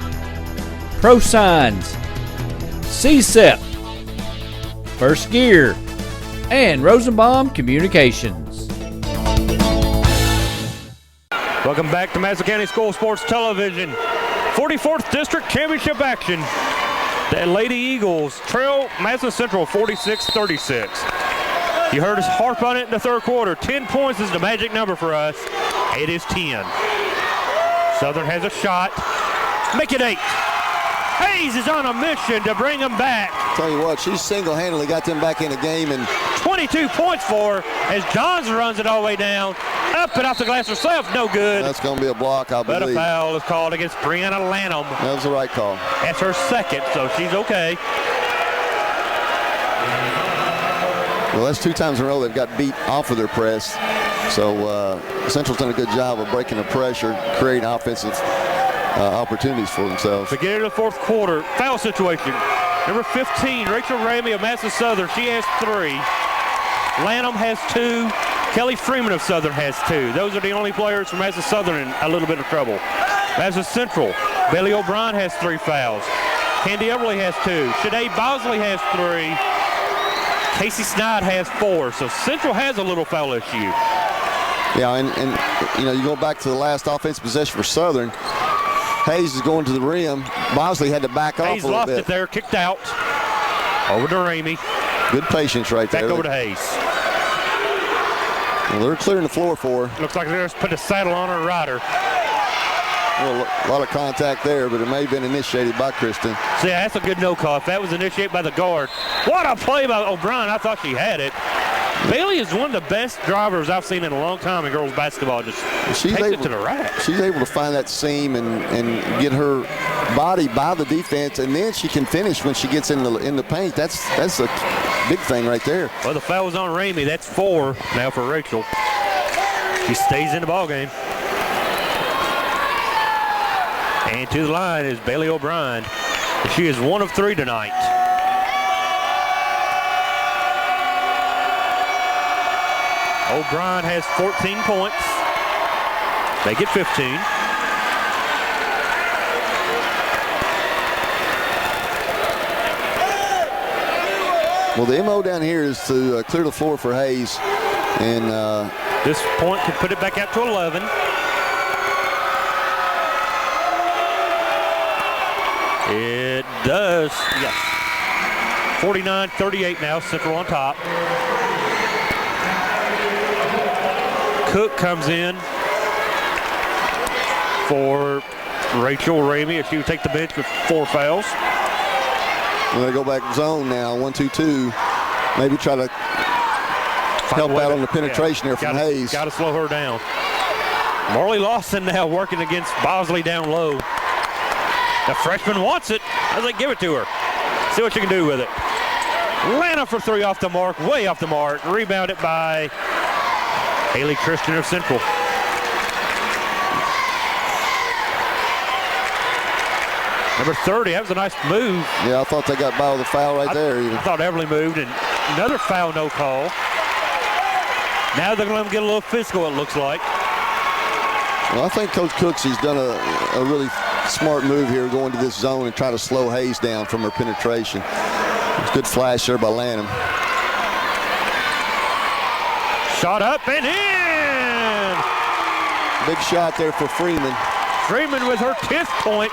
Pro Signs. CSEP. First Gear. And Rosenbaum Communications. Welcome back to Madison County School Sports Television. 44th District Championship action. The Lady Eagles trail Madison Central 46-36. You heard us harp on it in the third quarter. 10 points is the magic number for us. It is 10. Southern has a shot. Make it 8. Hayes is on a mission to bring them back. Tell you what, she single-handedly got them back in the game, and 22 points for her as Johns runs it all the way down. Up and off the glass herself, no good. that's going to be a block, I believe. But a foul is called against Brianna Lanham. That was the right call. That's her second, so she's okay. Well, that's 2 times in a row they've got beat off of their press. So Central's done a good job of breaking the pressure, creating offensive opportunities for themselves. Beginning of the fourth quarter, foul situation. Number 15, Rachel Ramey of Madison Southern. She has 3. Lanham has 2. Kelly Freeman of Southern has 2. Those are the only players from Madison Southern in a little bit of trouble. Madison Central, Bailey O'Brien has 3 fouls. Candy Everly has 2. Shanae Bosley has 3. Casey Snide has 4. So Central has a little foul issue. Yeah, and you know, you go back to the last offensive possession for Southern. Hayes is going to the rim. Bosley had to back off Hayes a little lost bit. it there, kicked out. Over to Ramey. Good patience right Back there. over to Hayes. Well, they're clearing the floor for her. Looks like they're just put a saddle on her rider. Well, a lot of contact there, but it may have been initiated by Kristen. See, that's a good no call. If that was initiated by the guard. What a play by O'Brien. I thought she had it. Bailey is one of the best drivers I've seen in a long time in girls basketball. Just takes it to the rack. She's able to find that seam and get her body by the defense, and then she can finish when she gets in the paint. That's a big thing right there. Well, the foul was on Ramey. That's 4 now for Rachel. She stays in the ball game. And to the line is Bailey O'Brien. She is 1 of 3 tonight. O'Brien has 14 points. They get 15. Well, the MO down here is to clear the floor for Hayes. And this point could put it back out to 11. It does, yes. 49-38 now, Central on top. Cook comes in for Rachel Ramey if she would take the bench with 4 fouls. We're going to go back zone now, 1-2-2. Maybe try to help out on the penetration there from Hayes. Got to slow her down. Marley Lawson now working against Bosley down low. The freshman wants it. I think give it to her. See what you can do with it. Lana for 3 off the mark, way off the mark. Rebounded by Haley Christian of Central. Number 30, that was a nice move. Yeah, I thought they got by with a foul right there. I thought Everly moved, and another foul, no call. Now they're going to let them get a little physical, it looks like. Well, I think Coach Cooksy's done a really smart move here going to this zone and try to slow Hayes down from her penetration. It's a good flash there by Lanham. Shot up and in! Big shot there for Freeman. Freeman with her 10th point.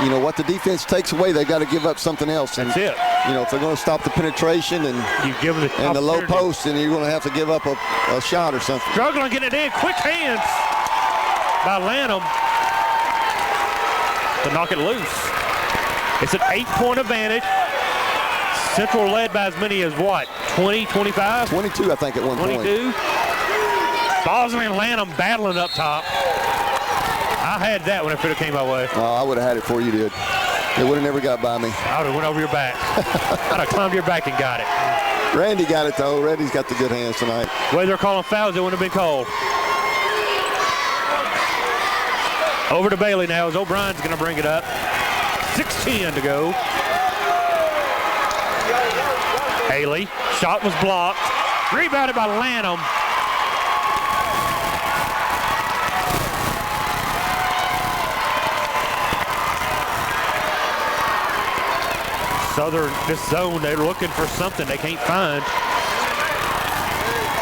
You know, what the defense takes away, they got to give up something else. That's it. You know, if they're going to stop the penetration and you give them the low post, then you're going to have to give up a shot or something. Struggling getting it in. Quick hands by Lanham to knock it loose. It's an 8-point advantage. Central led by as many as what? 20, 25? 22, I think, at one 22. point. Bosley and Lanham battling up top. I had that when it could have came my way. Oh, I would have had it before you did. It would have never got by me. I would have went over your back. I'd have climbed your back and got it. Randy got it, though. Randy's got the good hands tonight. The way they're calling fouls, it wouldn't have been called. Over to Bailey now as O'Brien's going to bring it up. 6:10 to go. Haley, shot was blocked. Rebounded by Lanham. Southern, this zone, they're looking for something they can't find.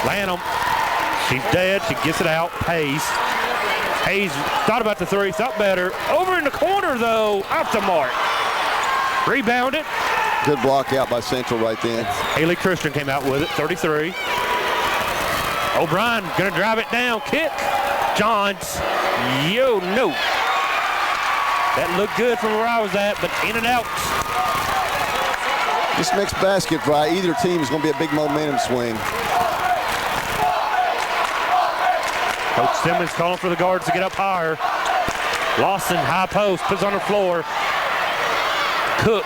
Lanham She's dead. She gets it out. Hayes thought about the three, thought better. Over in the corner, though, off the mark. Rebounded. Good block out by Central right then. Haley Christian came out with it, 33. O'Brien gonna drive it down, kick. Johns, no. That looked good from where I was at, but in and out. This next basket by either team is gonna be a big momentum swing. Coach Simmons calling for the guards to get up higher. Lawson, high post, puts on the floor. Cook.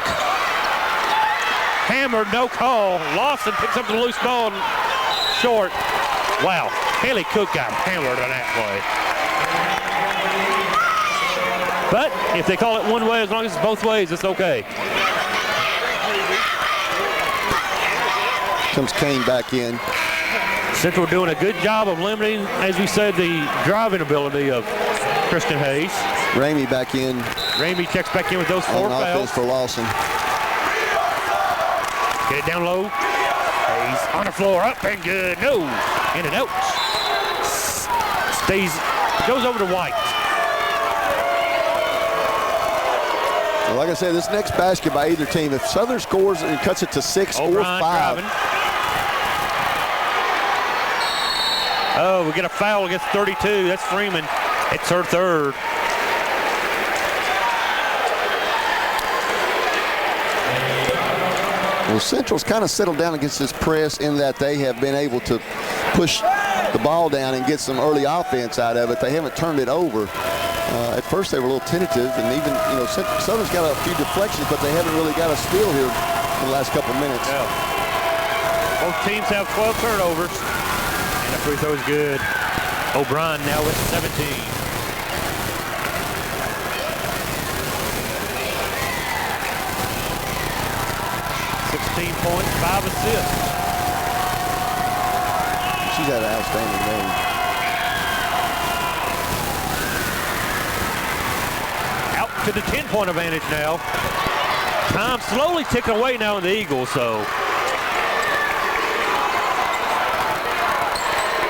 Hammered, no call. Lawson picks up the loose ball and short. Wow, Haley Cook got hammered on that play. But if they call it one way, as long as it's both ways, it's okay. Comes Kane back in. Central doing a good job of limiting, as we said, the driving ability of Kristen Hayes. Ramey back in. Ramey checks back in with those 4 fouls. For Lawson. Get it down low. Hayes on the floor, up and good. No, in and out. Goes over to White. Well, like I said, this next basket by either team, if Southern scores and cuts it to 6 or 5. Driving. Oh, we get a foul against 32. That's Freeman. It's her third. Well, Central's kind of settled down against this press in that they have been able to push the ball down and get some early offense out of it. They haven't turned it over. At first they were a little tentative, and even, Southern's got a few deflections, but they haven't really got a steal here in the last couple minutes. Yeah. Both teams have 12 turnovers, and the free throw is good. O'Brien now with 17. Points, 5 assists. She's had an outstanding game. Out to the 10-point advantage now. Time slowly ticking away now in the Eagles, so.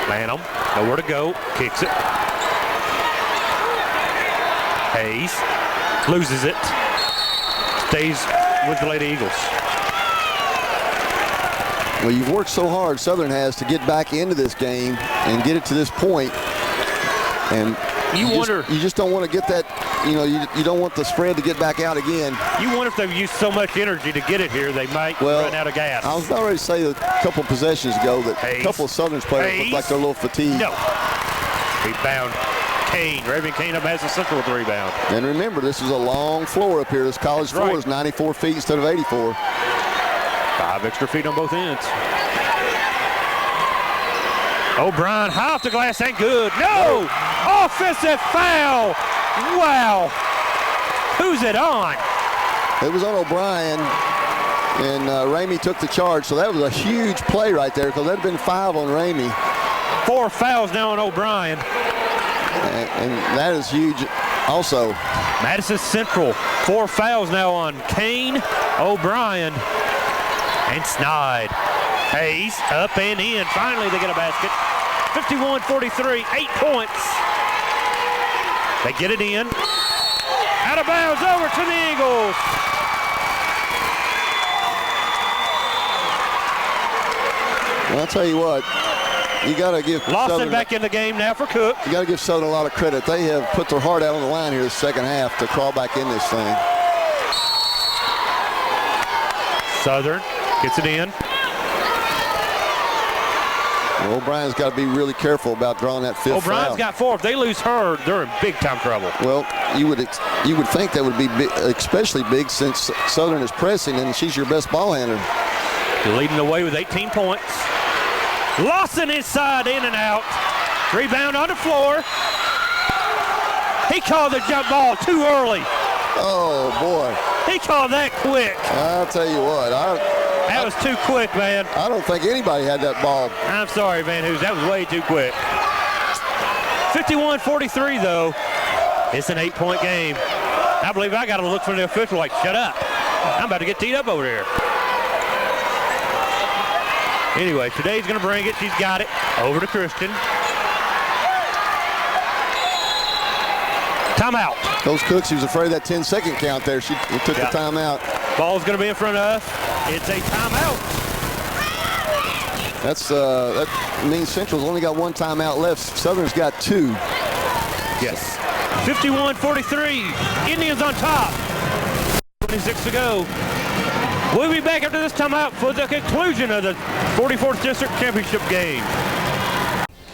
Lanham, nowhere to go, kicks it. Hayes loses it. Stays with the Lady Eagles. Well, you've worked so hard, Southern has, to get back into this game and get it to this point. And you just don't want to get that, you don't want the spread to get back out again. You wonder if they've used so much energy to get it here, they might run out of gas. I was about ready to say a couple possessions ago that a couple of Southern's players look like they're a little fatigued. No. Rebound. Kane. Raven Kane up Madison Central with the rebound. And remember, this is a long floor up here. This college floor is 94 feet instead of 84. 5 extra feet on both ends. O'Brien high off the glass, ain't good. No! Offensive foul! Wow! Who's it on? It was on O'Brien, and Ramey took the charge, so that was a huge play right there, because that had been 5 on Ramey. 4 fouls now on O'Brien. And that is huge also. Madison Central, 4 fouls now on Kane, O'Brien, and Snide. Hayes up and in. Finally they get a basket. 51-43, 8 points. They get it in. Out of bounds over to the Eagles. Well, I'll tell you what, you got to give Lawson Southern back in the game now for Cook. You got to give Southern a lot of credit. They have put their heart out on the line here the second half to crawl back in this thing. Southern gets it in. Well, O'Brien's got to be really careful about drawing that 5th foul. O'Brien's got 4. If they lose her, they're in big time trouble. Well, you would think that would be big, especially big since Southern is pressing and she's your best ball handler. Leading the way with 18 points. Lawson inside, in and out. Rebound on the floor. He called the jump ball too early. Oh, boy. He called that quick. I'll tell you what. That was too quick, man. I don't think anybody had that ball. I'm sorry, Van Hoos. That was way too quick. 51-43, though. It's an 8-point game. I believe I got to look for the official like, shut up. I'm about to get teed up over here. Anyway, today's going to bring it. She's got it. Over to Christian. Timeout. Coach Cooks, he was afraid of that 10-second count there. He took the timeout. Ball's going to be in front of us. It's a timeout. That means Central's only got one timeout left. Southern's got two. Yes. 51-43. Indians on top. 26 to go. We'll be back after this timeout for the conclusion of the 44th District Championship game.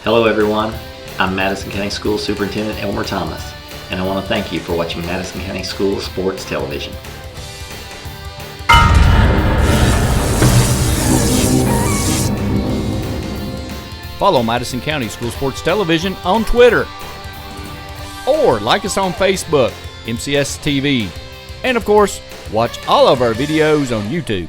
Hello everyone, I'm Madison County School Superintendent Elmer Thomas, and I want to thank you for watching Madison County School Sports Television. Follow Madison County School Sports Television on Twitter, or like us on Facebook, MCS TV, and of course, watch all of our videos on YouTube.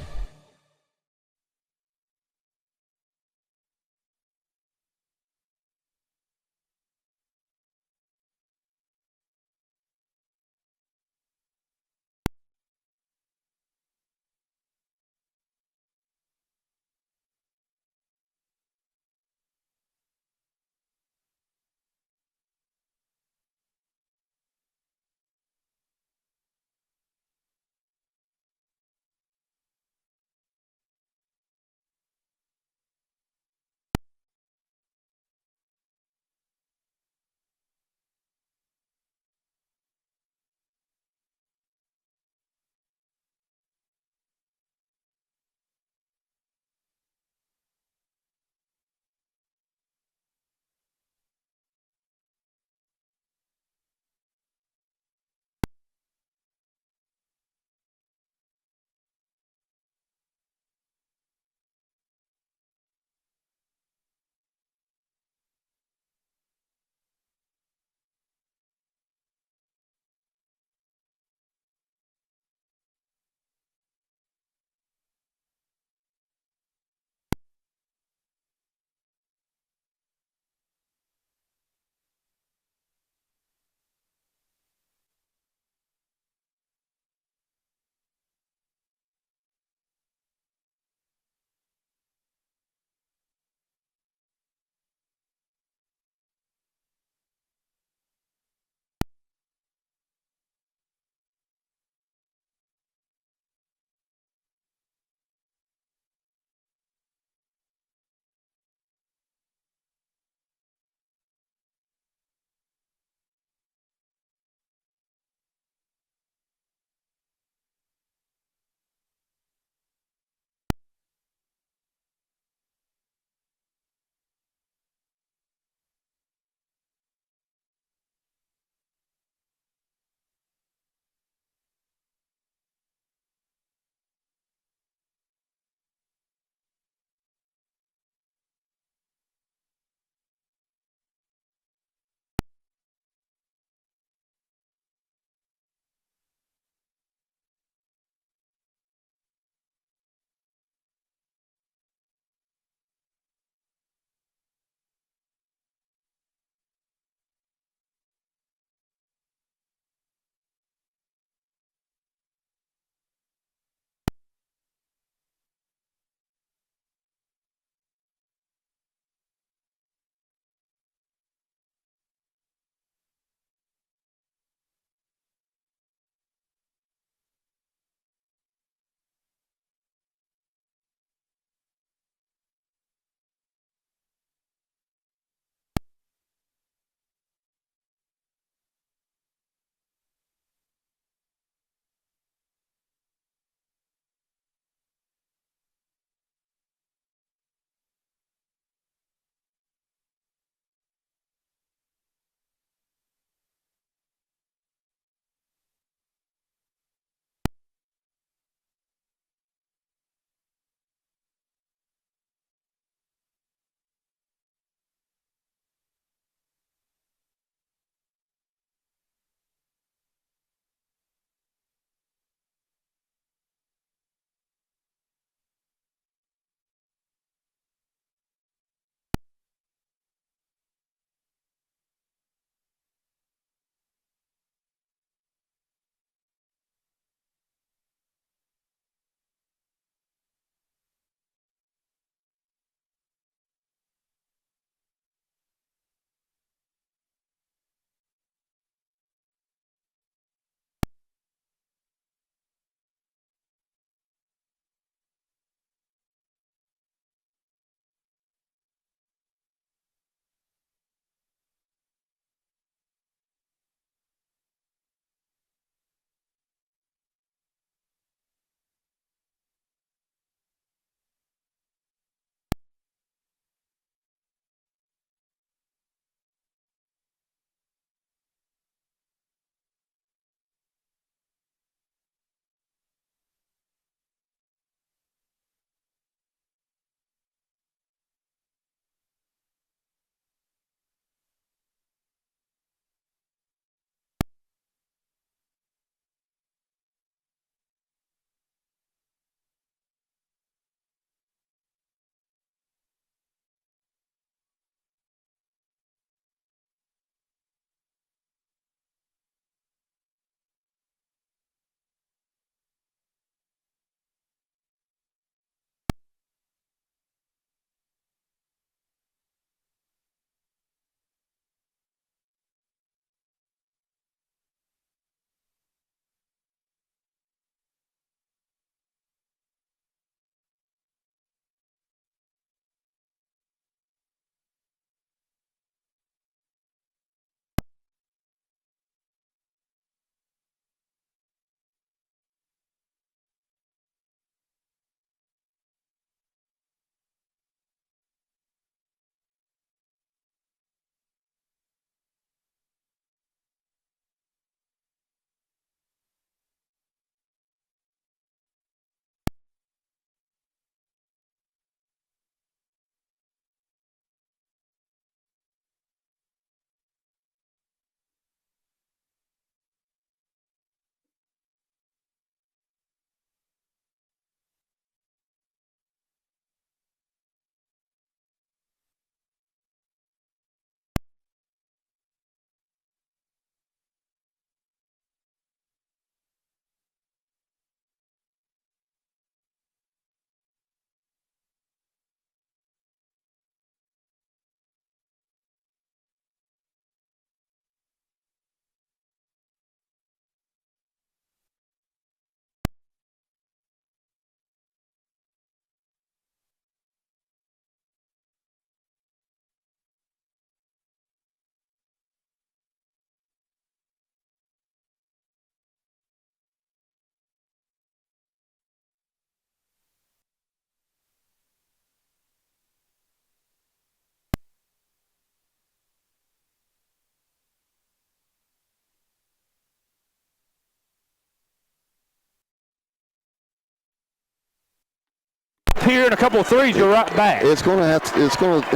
here and a couple of threes, you're right back. It's going to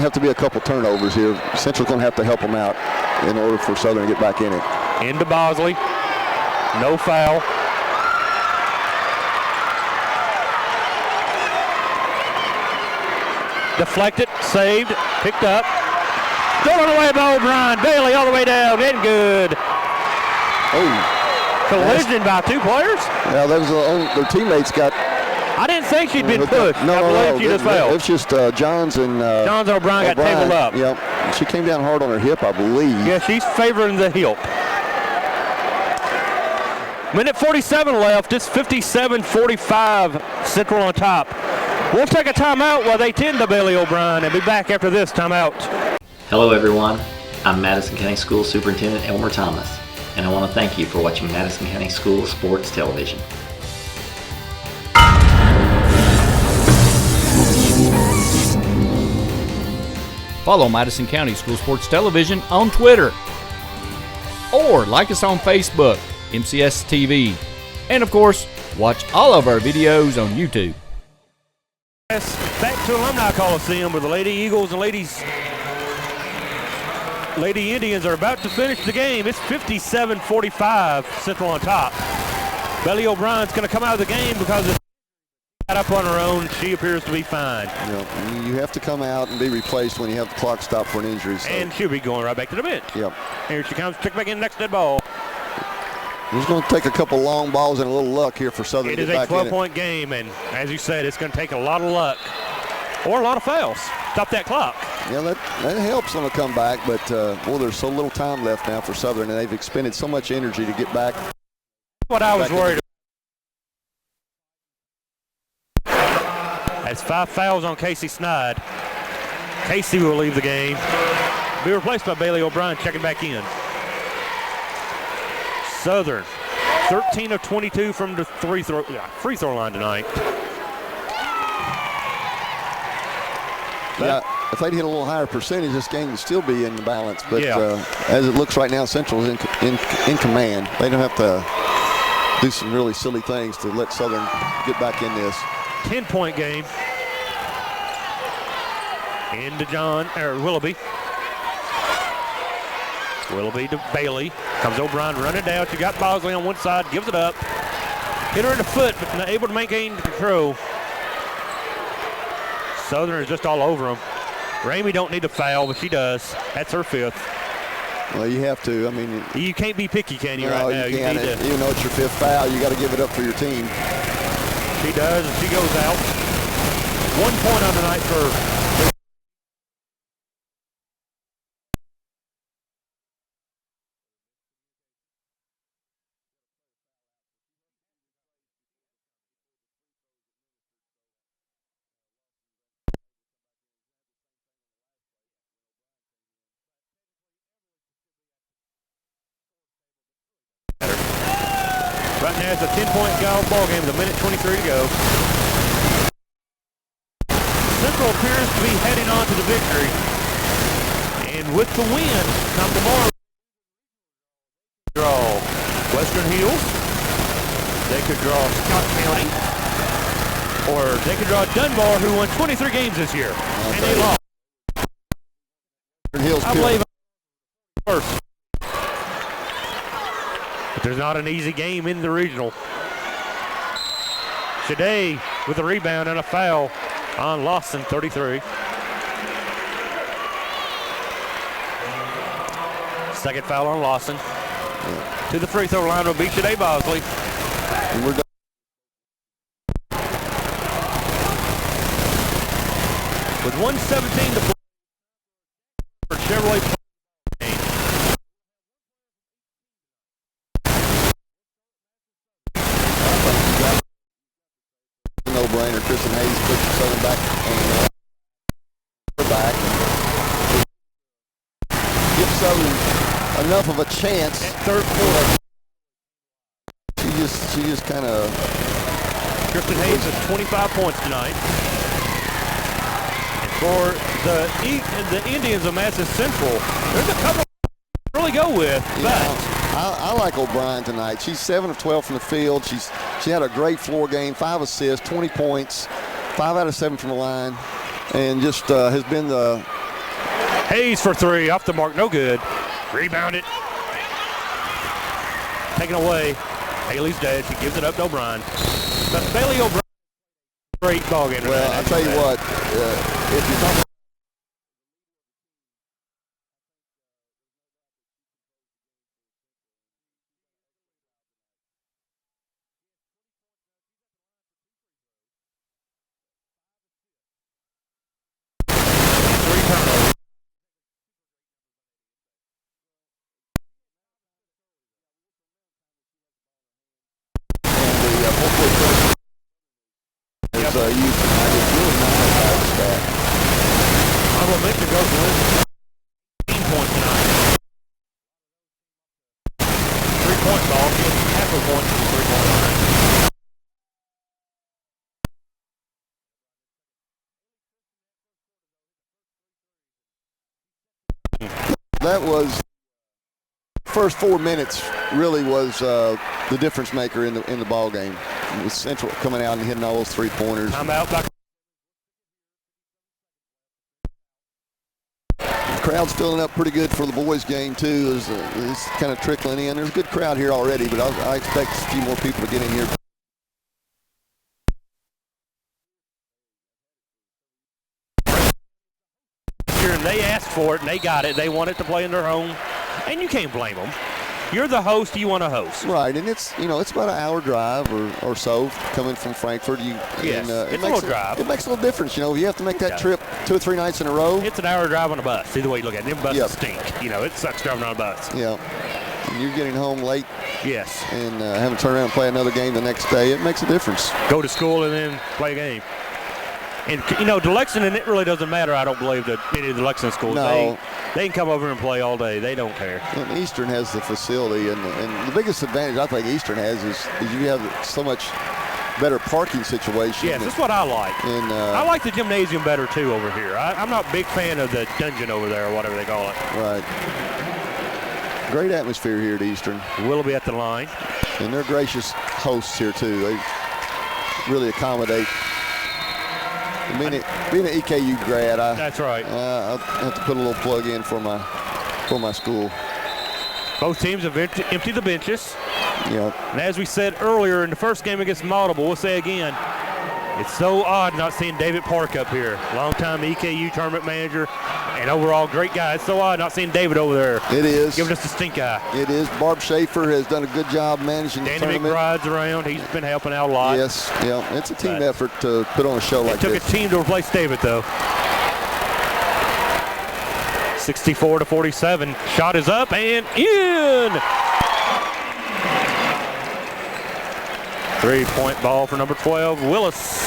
have to be a couple turnovers here. Central's going to have to help them out in order for Southern to get back in it. Into Bosley. No foul. Deflected, saved, picked up. Stolen away by O'Brien. Bailey all the way down, and good. Oh. Collision by two players? Yeah, that was their teammates got. I didn't think she'd been pushed. No, I believe she just fell. It's just Johns and O'Brien got tangled up. Yep. She came down hard on her hip, I believe. Yeah, she's favoring the hip. Minute 47 left. It's 57-45. Central on top. We'll take a timeout while they tend to Bailey O'Brien and be back after this timeout. Hello everyone, I'm Madison County School Superintendent Elmer Thomas, and I want to thank you for watching Madison County School Sports Television. Follow Madison County School Sports Television on Twitter, or like us on Facebook, MCS TV, and of course, watch all of our videos on YouTube. Back to Alumni Coliseum where the Lady Eagles and Lady Indians are about to finish the game. It's 57-45, Central on top. Bailey O'Brien's going to come out of the game because it's got up on her own. She appears to be fine. Yep. You have to come out and be replaced when you have the clock stopped for an injury. So. And she'll be going right back to the bench. Yep. Here she comes, check back in next dead ball. It's going to take a couple long balls and a little luck here for Southern. It is a 12-point game, and as you said, it's going to take a lot of luck or a lot of fouls. Stop that clock. Yeah, that helps on a comeback, but boy, there's so little time left now for Southern, and they've expended so much energy to get back. What I was worried about. That's 5 fouls on Casey Snide. Casey will leave the game. Be replaced by Bailey O'Brien checking back in. Southern, 13 of 22 from the free throw line tonight. Yeah, if they'd hit a little higher percentage, this game would still be in balance. But as it looks right now, Central is in command. They don't have to do some really silly things to let Southern get back in this. 10-point game. Into Willoughby. Willoughby to Bailey. Comes O'Brien running down. She got Bosley on one side, gives it up. Hit her in the foot, but not able to maintain the control. Southern is just all over him. Ramey don't need a foul, but she does. That's her 5th. Well, you have to. I mean, you can't be picky, can you, no, right now? You can't. Even though it's your 5th foul, you got to give it up for your team. She does, and she goes out. 1 point on the night for right now. It's a 10-point ball game with 1:23 to go. Central appears to be heading on to the victory. And with the win, come tomorrow. Draw Western Hills. They could draw Scott County. Or they could draw Dunbar, who won 23 games this year. And they lost. Hills, I believe first. But there's not an easy game in the regional. Today with a rebound and a foul on Lawson, 33. Second foul on Lawson. To the free throw line will be Shade Bosley. And we're done. With 1:17 to play for Chevrolet. No-brainer. Kristen Hayes puts Southern back and back. Give Southern enough of a chance. At third quarter. She just kind of. Kristen Hayes has 25 points tonight. And for the Indians of Madison Central, there's a couple to really go with. But I like O'Brien tonight. She's 7 of 12 from the field. She had a great floor game, 5 assists, 20 points, 5 out of 7 from the line, and just has been the. Hayes for 3, off the mark, no good. Rebounded. Taken away. Haley's dead. She gives it up to O'Brien. But Bailey O'Brien, great ball game. Well, I'll tell you what, if you're talking. That was first 4 minutes really was the difference maker in the ball game. With Central coming out and hitting all those 3-pointers. Timeout back. The crowd's filling up pretty good for the boys game too. It's kind of trickling in. There's a good crowd here already, but I expect a few more people to get in here. They asked for it and they got it. They wanted to play in their home, and you can't blame them. You're the host. You want to host. Right, and it's it's about an hour drive or so coming from Frankfurt. Yes, it's a little drive. It makes a little difference. You have to make that trip 2 or 3 nights in a row. It's an hour drive on a bus. Either way you look at it, them buses stink. It sucks driving on a bus. Yeah, and you're getting home late. Yes. And having to turn around and play another game the next day, it makes a difference. Go to school and then play a game. And, to Lexington, it really doesn't matter, I don't believe, that any of the Lexington schools. No. They can come over and play all day. They don't care. And Eastern has the facility, and the biggest advantage I think Eastern has is you have so much better parking situation. Yes, that's what I like. And I like the gymnasium better, too, over here. I'm not a big fan of the dungeon over there, or whatever they call it. Right. Great atmosphere here at Eastern. Willoughby at the line. And they're gracious hosts here, too. They really accommodate. Being an EKU grad, that's right. I have to put a little plug in for my school. Both teams have emptied the benches. Yeah. And as we said earlier in the first game against Maltable, we'll say again, it's so odd not seeing David Park up here. Longtime EKU tournament manager and overall great guy. It's so odd not seeing David over there. It is. Giving us the stink eye. It is. Barb Schaefer has done a good job managing the tournament. Danny McBride's around. He's been helping out a lot. Yes. Yeah. It's a team effort to put on a show like this. It took a team to replace David, though. 64-47. Shot is up and in. 3-point ball for number 12, Willis.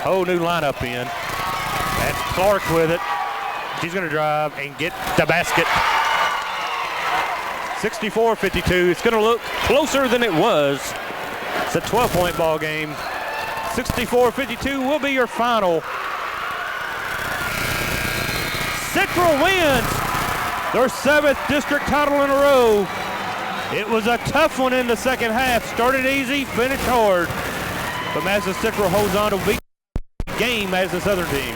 Whole new lineup in. That's Clark with it. She's going to drive and get the basket. 64-52. It's going to look closer than it was. It's a 12-point ball game. 64-52 will be your final. Central wins their 7th district title in a row. It was a tough one in the second half. Started easy, finished hard. But Madison Central holds on to beat the game Madison Southern team.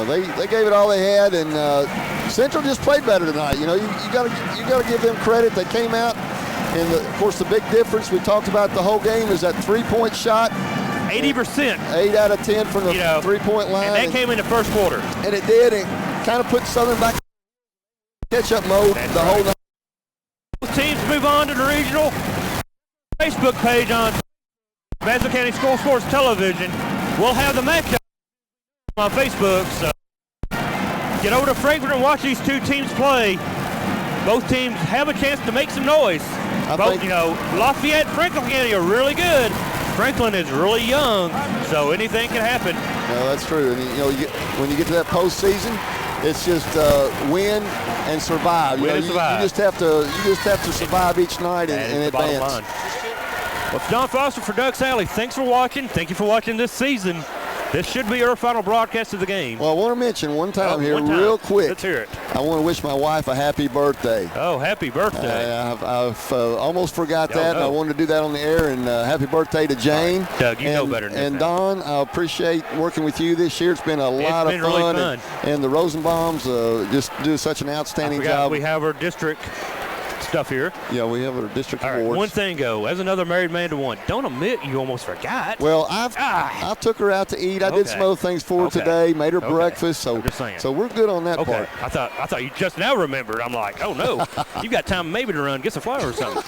They gave it all they had, and Central just played better tonight. You got to give them credit. They came out, and of course the big difference we talked about the whole game is that 3-point shot. 80%. 8 out of 10 from the 3-point line. And that came in the first quarter. And it did. It kind of put Southern back in catch-up mode whole night. Both teams move on to the regional Facebook page on Madison County School Sports Television. We'll have the matchup on Facebook, so get over to Frankfort and watch these two teams play. Both teams have a chance to make some noise. Lafayette and Franklin County are really good. Franklin is really young, so anything can happen. No, that's true. And when you get to that postseason, it's just win and survive. Win and survive. You just have to survive each night and advance. Well, Don Foster for Doug Sally. Thanks for watching. Thank you for watching this season. This should be our final broadcast of the game. Well, I want to mention one time real quick. Let's hear it. I want to wish my wife a happy birthday. Oh, happy birthday. I've almost forgot that. I wanted to do that on the air, and happy birthday to Jane. Right. Doug, you know better than and that. Don, I appreciate working with you this year. It's been a lot of fun. Really fun. And the Rosenbaums just do such an outstanding job. We have our district stuff here. Yeah, we have our district awards. One thing, as another married man to one, don't admit you almost forgot. Well, I took her out to eat. I did some other things for her today, made her breakfast. So, so we're good on that part. I thought you just now remembered. I'm like, oh no, you got time maybe to run, get some flowers or something.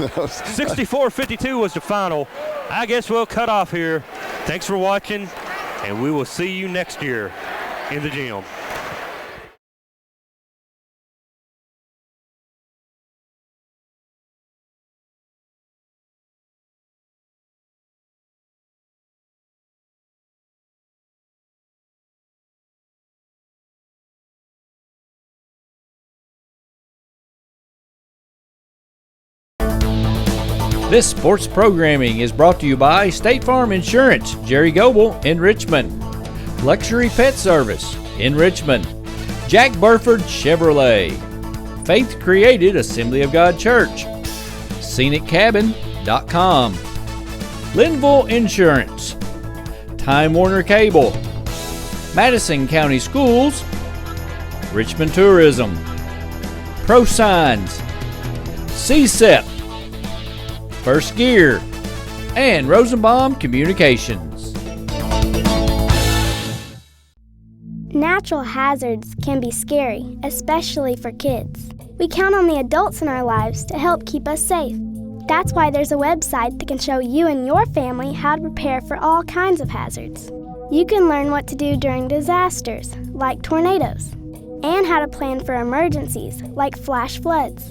64-52 was the final. I guess we'll cut off here. Thanks for watching, and we will see you next year in the gym. This sports programming is brought to you by State Farm Insurance, Jerry Goble in Richmond, Luxury Pet Service in Richmond, Jack Burford Chevrolet, Faith Created Assembly of God Church, ScenicCabin.com, Linville Insurance, Time Warner Cable, Madison County Schools, Richmond Tourism, Pro Signs, CSEP, First Gear, and Rosenbaum Communications. Natural hazards can be scary, especially for kids. We count on the adults in our lives to help keep us safe. That's why there's a website that can show you and your family how to prepare for all kinds of hazards. You can learn what to do during disasters, like tornadoes, and how to plan for emergencies, like flash floods.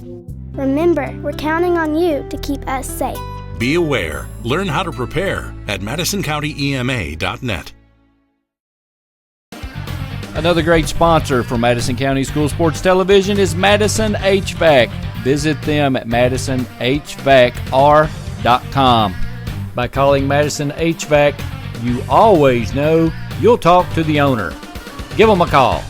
Remember, we're counting on you to keep us safe. Be aware. Learn how to prepare at MadisonCountyEMA.net. Another great sponsor for Madison County School Sports Television is Madison HVAC. Visit them at MadisonHVACR.com. By calling Madison HVAC, you always know you'll talk to the owner. Give them a call.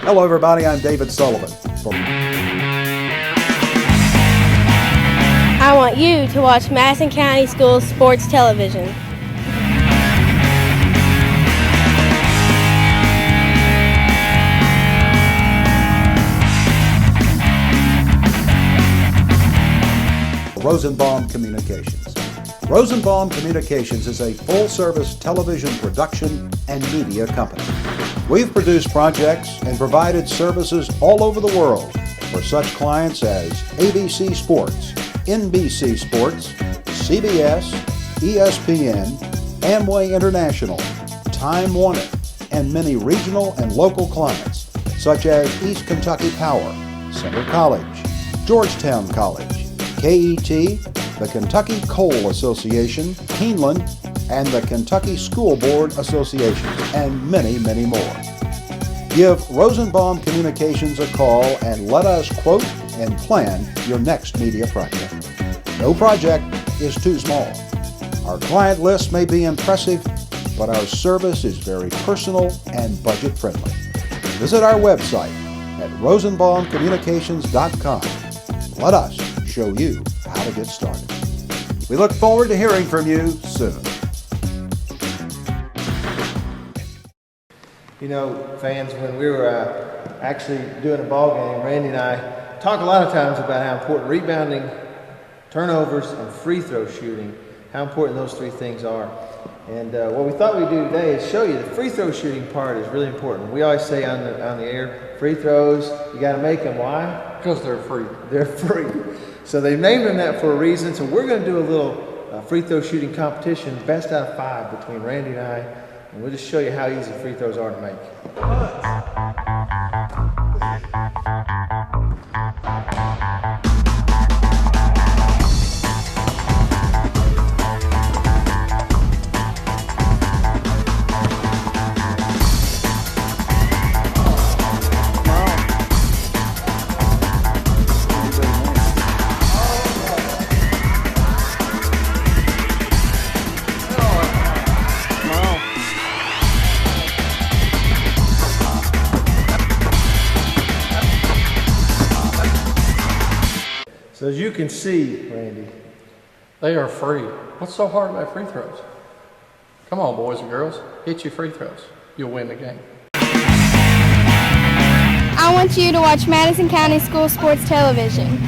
Hello everybody, I'm David Sullivan. I want you to watch Madison County Schools Sports Television. Rosenbaum Communications. Rosenbaum Communications is a full-service television production and media company. We've produced projects and provided services all over the world for such clients as ABC Sports, NBC Sports, CBS, ESPN, Amway International, Time Warner, and many regional and local clients such as East Kentucky Power, Center College, Georgetown College, KET, the Kentucky Coal Association, Keeneland, and the Kentucky School Board Association, and many, many more. Give Rosenbaum Communications a call and let us quote and plan your next media project. No project is too small. Our client list may be impressive, but our service is very personal and budget friendly. Visit our website at rosenbaumcommunications.com. Let us show you how to get started. We look forward to hearing from you soon. You know, fans, when we were actually doing a ball game, Randy and I talk a lot of times about how important rebounding, turnovers, and free throw shooting, how important those three things are. And what we thought we'd do today is show you the free throw shooting part is really important. We always say on the air, free throws, you got to make them. Why? Because they're free. They're free. So they've named them that for a reason. So we're going to do a little free throw shooting competition, best out of 5 between Randy and I, and we'll just show you how easy free throws are to make. So as you can see, Randy, they are free. What's so hard about free throws? Come on, boys and girls, hit your free throws. You'll win the game. I want you to watch Madison County School Sports Television.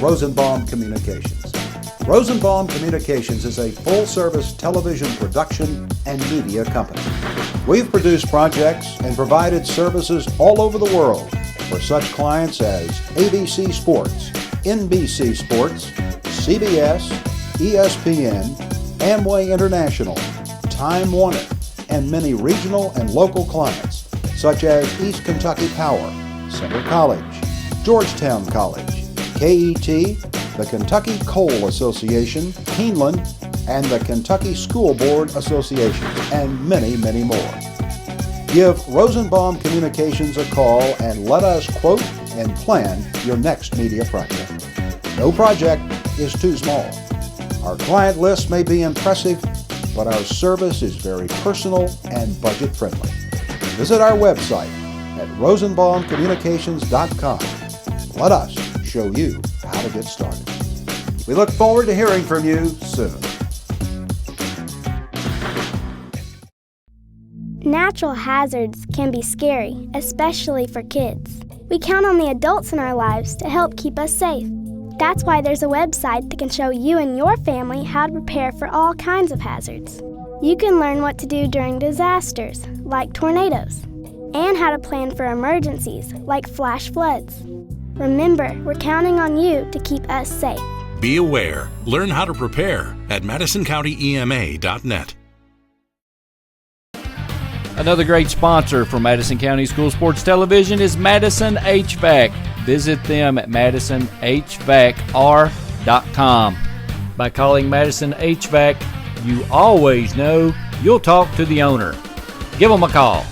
Rosenbaum Communications. Rosenbaum Communications is a full-service television production and media company. We've produced projects and provided services all over the world for such clients as ABC Sports, NBC Sports, CBS, ESPN, Amway International, Time Warner, and many regional and local clients such as East Kentucky Power, Center College, Georgetown College, KET, the Kentucky Coal Association, Keeneland, and the Kentucky School Board Association, and many, many more. Give Rosenbaum Communications a call and let us quote and plan your next media project. No project is too small. Our client list may be impressive, but our service is very personal and budget friendly. Visit our website at rosenbaumcommunications.com. Let us show you how to get started. We look forward to hearing from you soon. Natural hazards can be scary, especially for kids. We count on the adults in our lives to help keep us safe. That's why there's a website that can show you and your family how to prepare for all kinds of hazards. You can learn what to do during disasters, like tornadoes, and how to plan for emergencies, like flash floods. Remember, we're counting on you to keep us safe. Be aware. Learn how to prepare at MadisonCountyEMA.net. Another great sponsor for Madison County School Sports Television is Madison HVAC. Visit them at MadisonHVACR.com. By calling Madison HVAC, you always know you'll talk to the owner. Give them a call.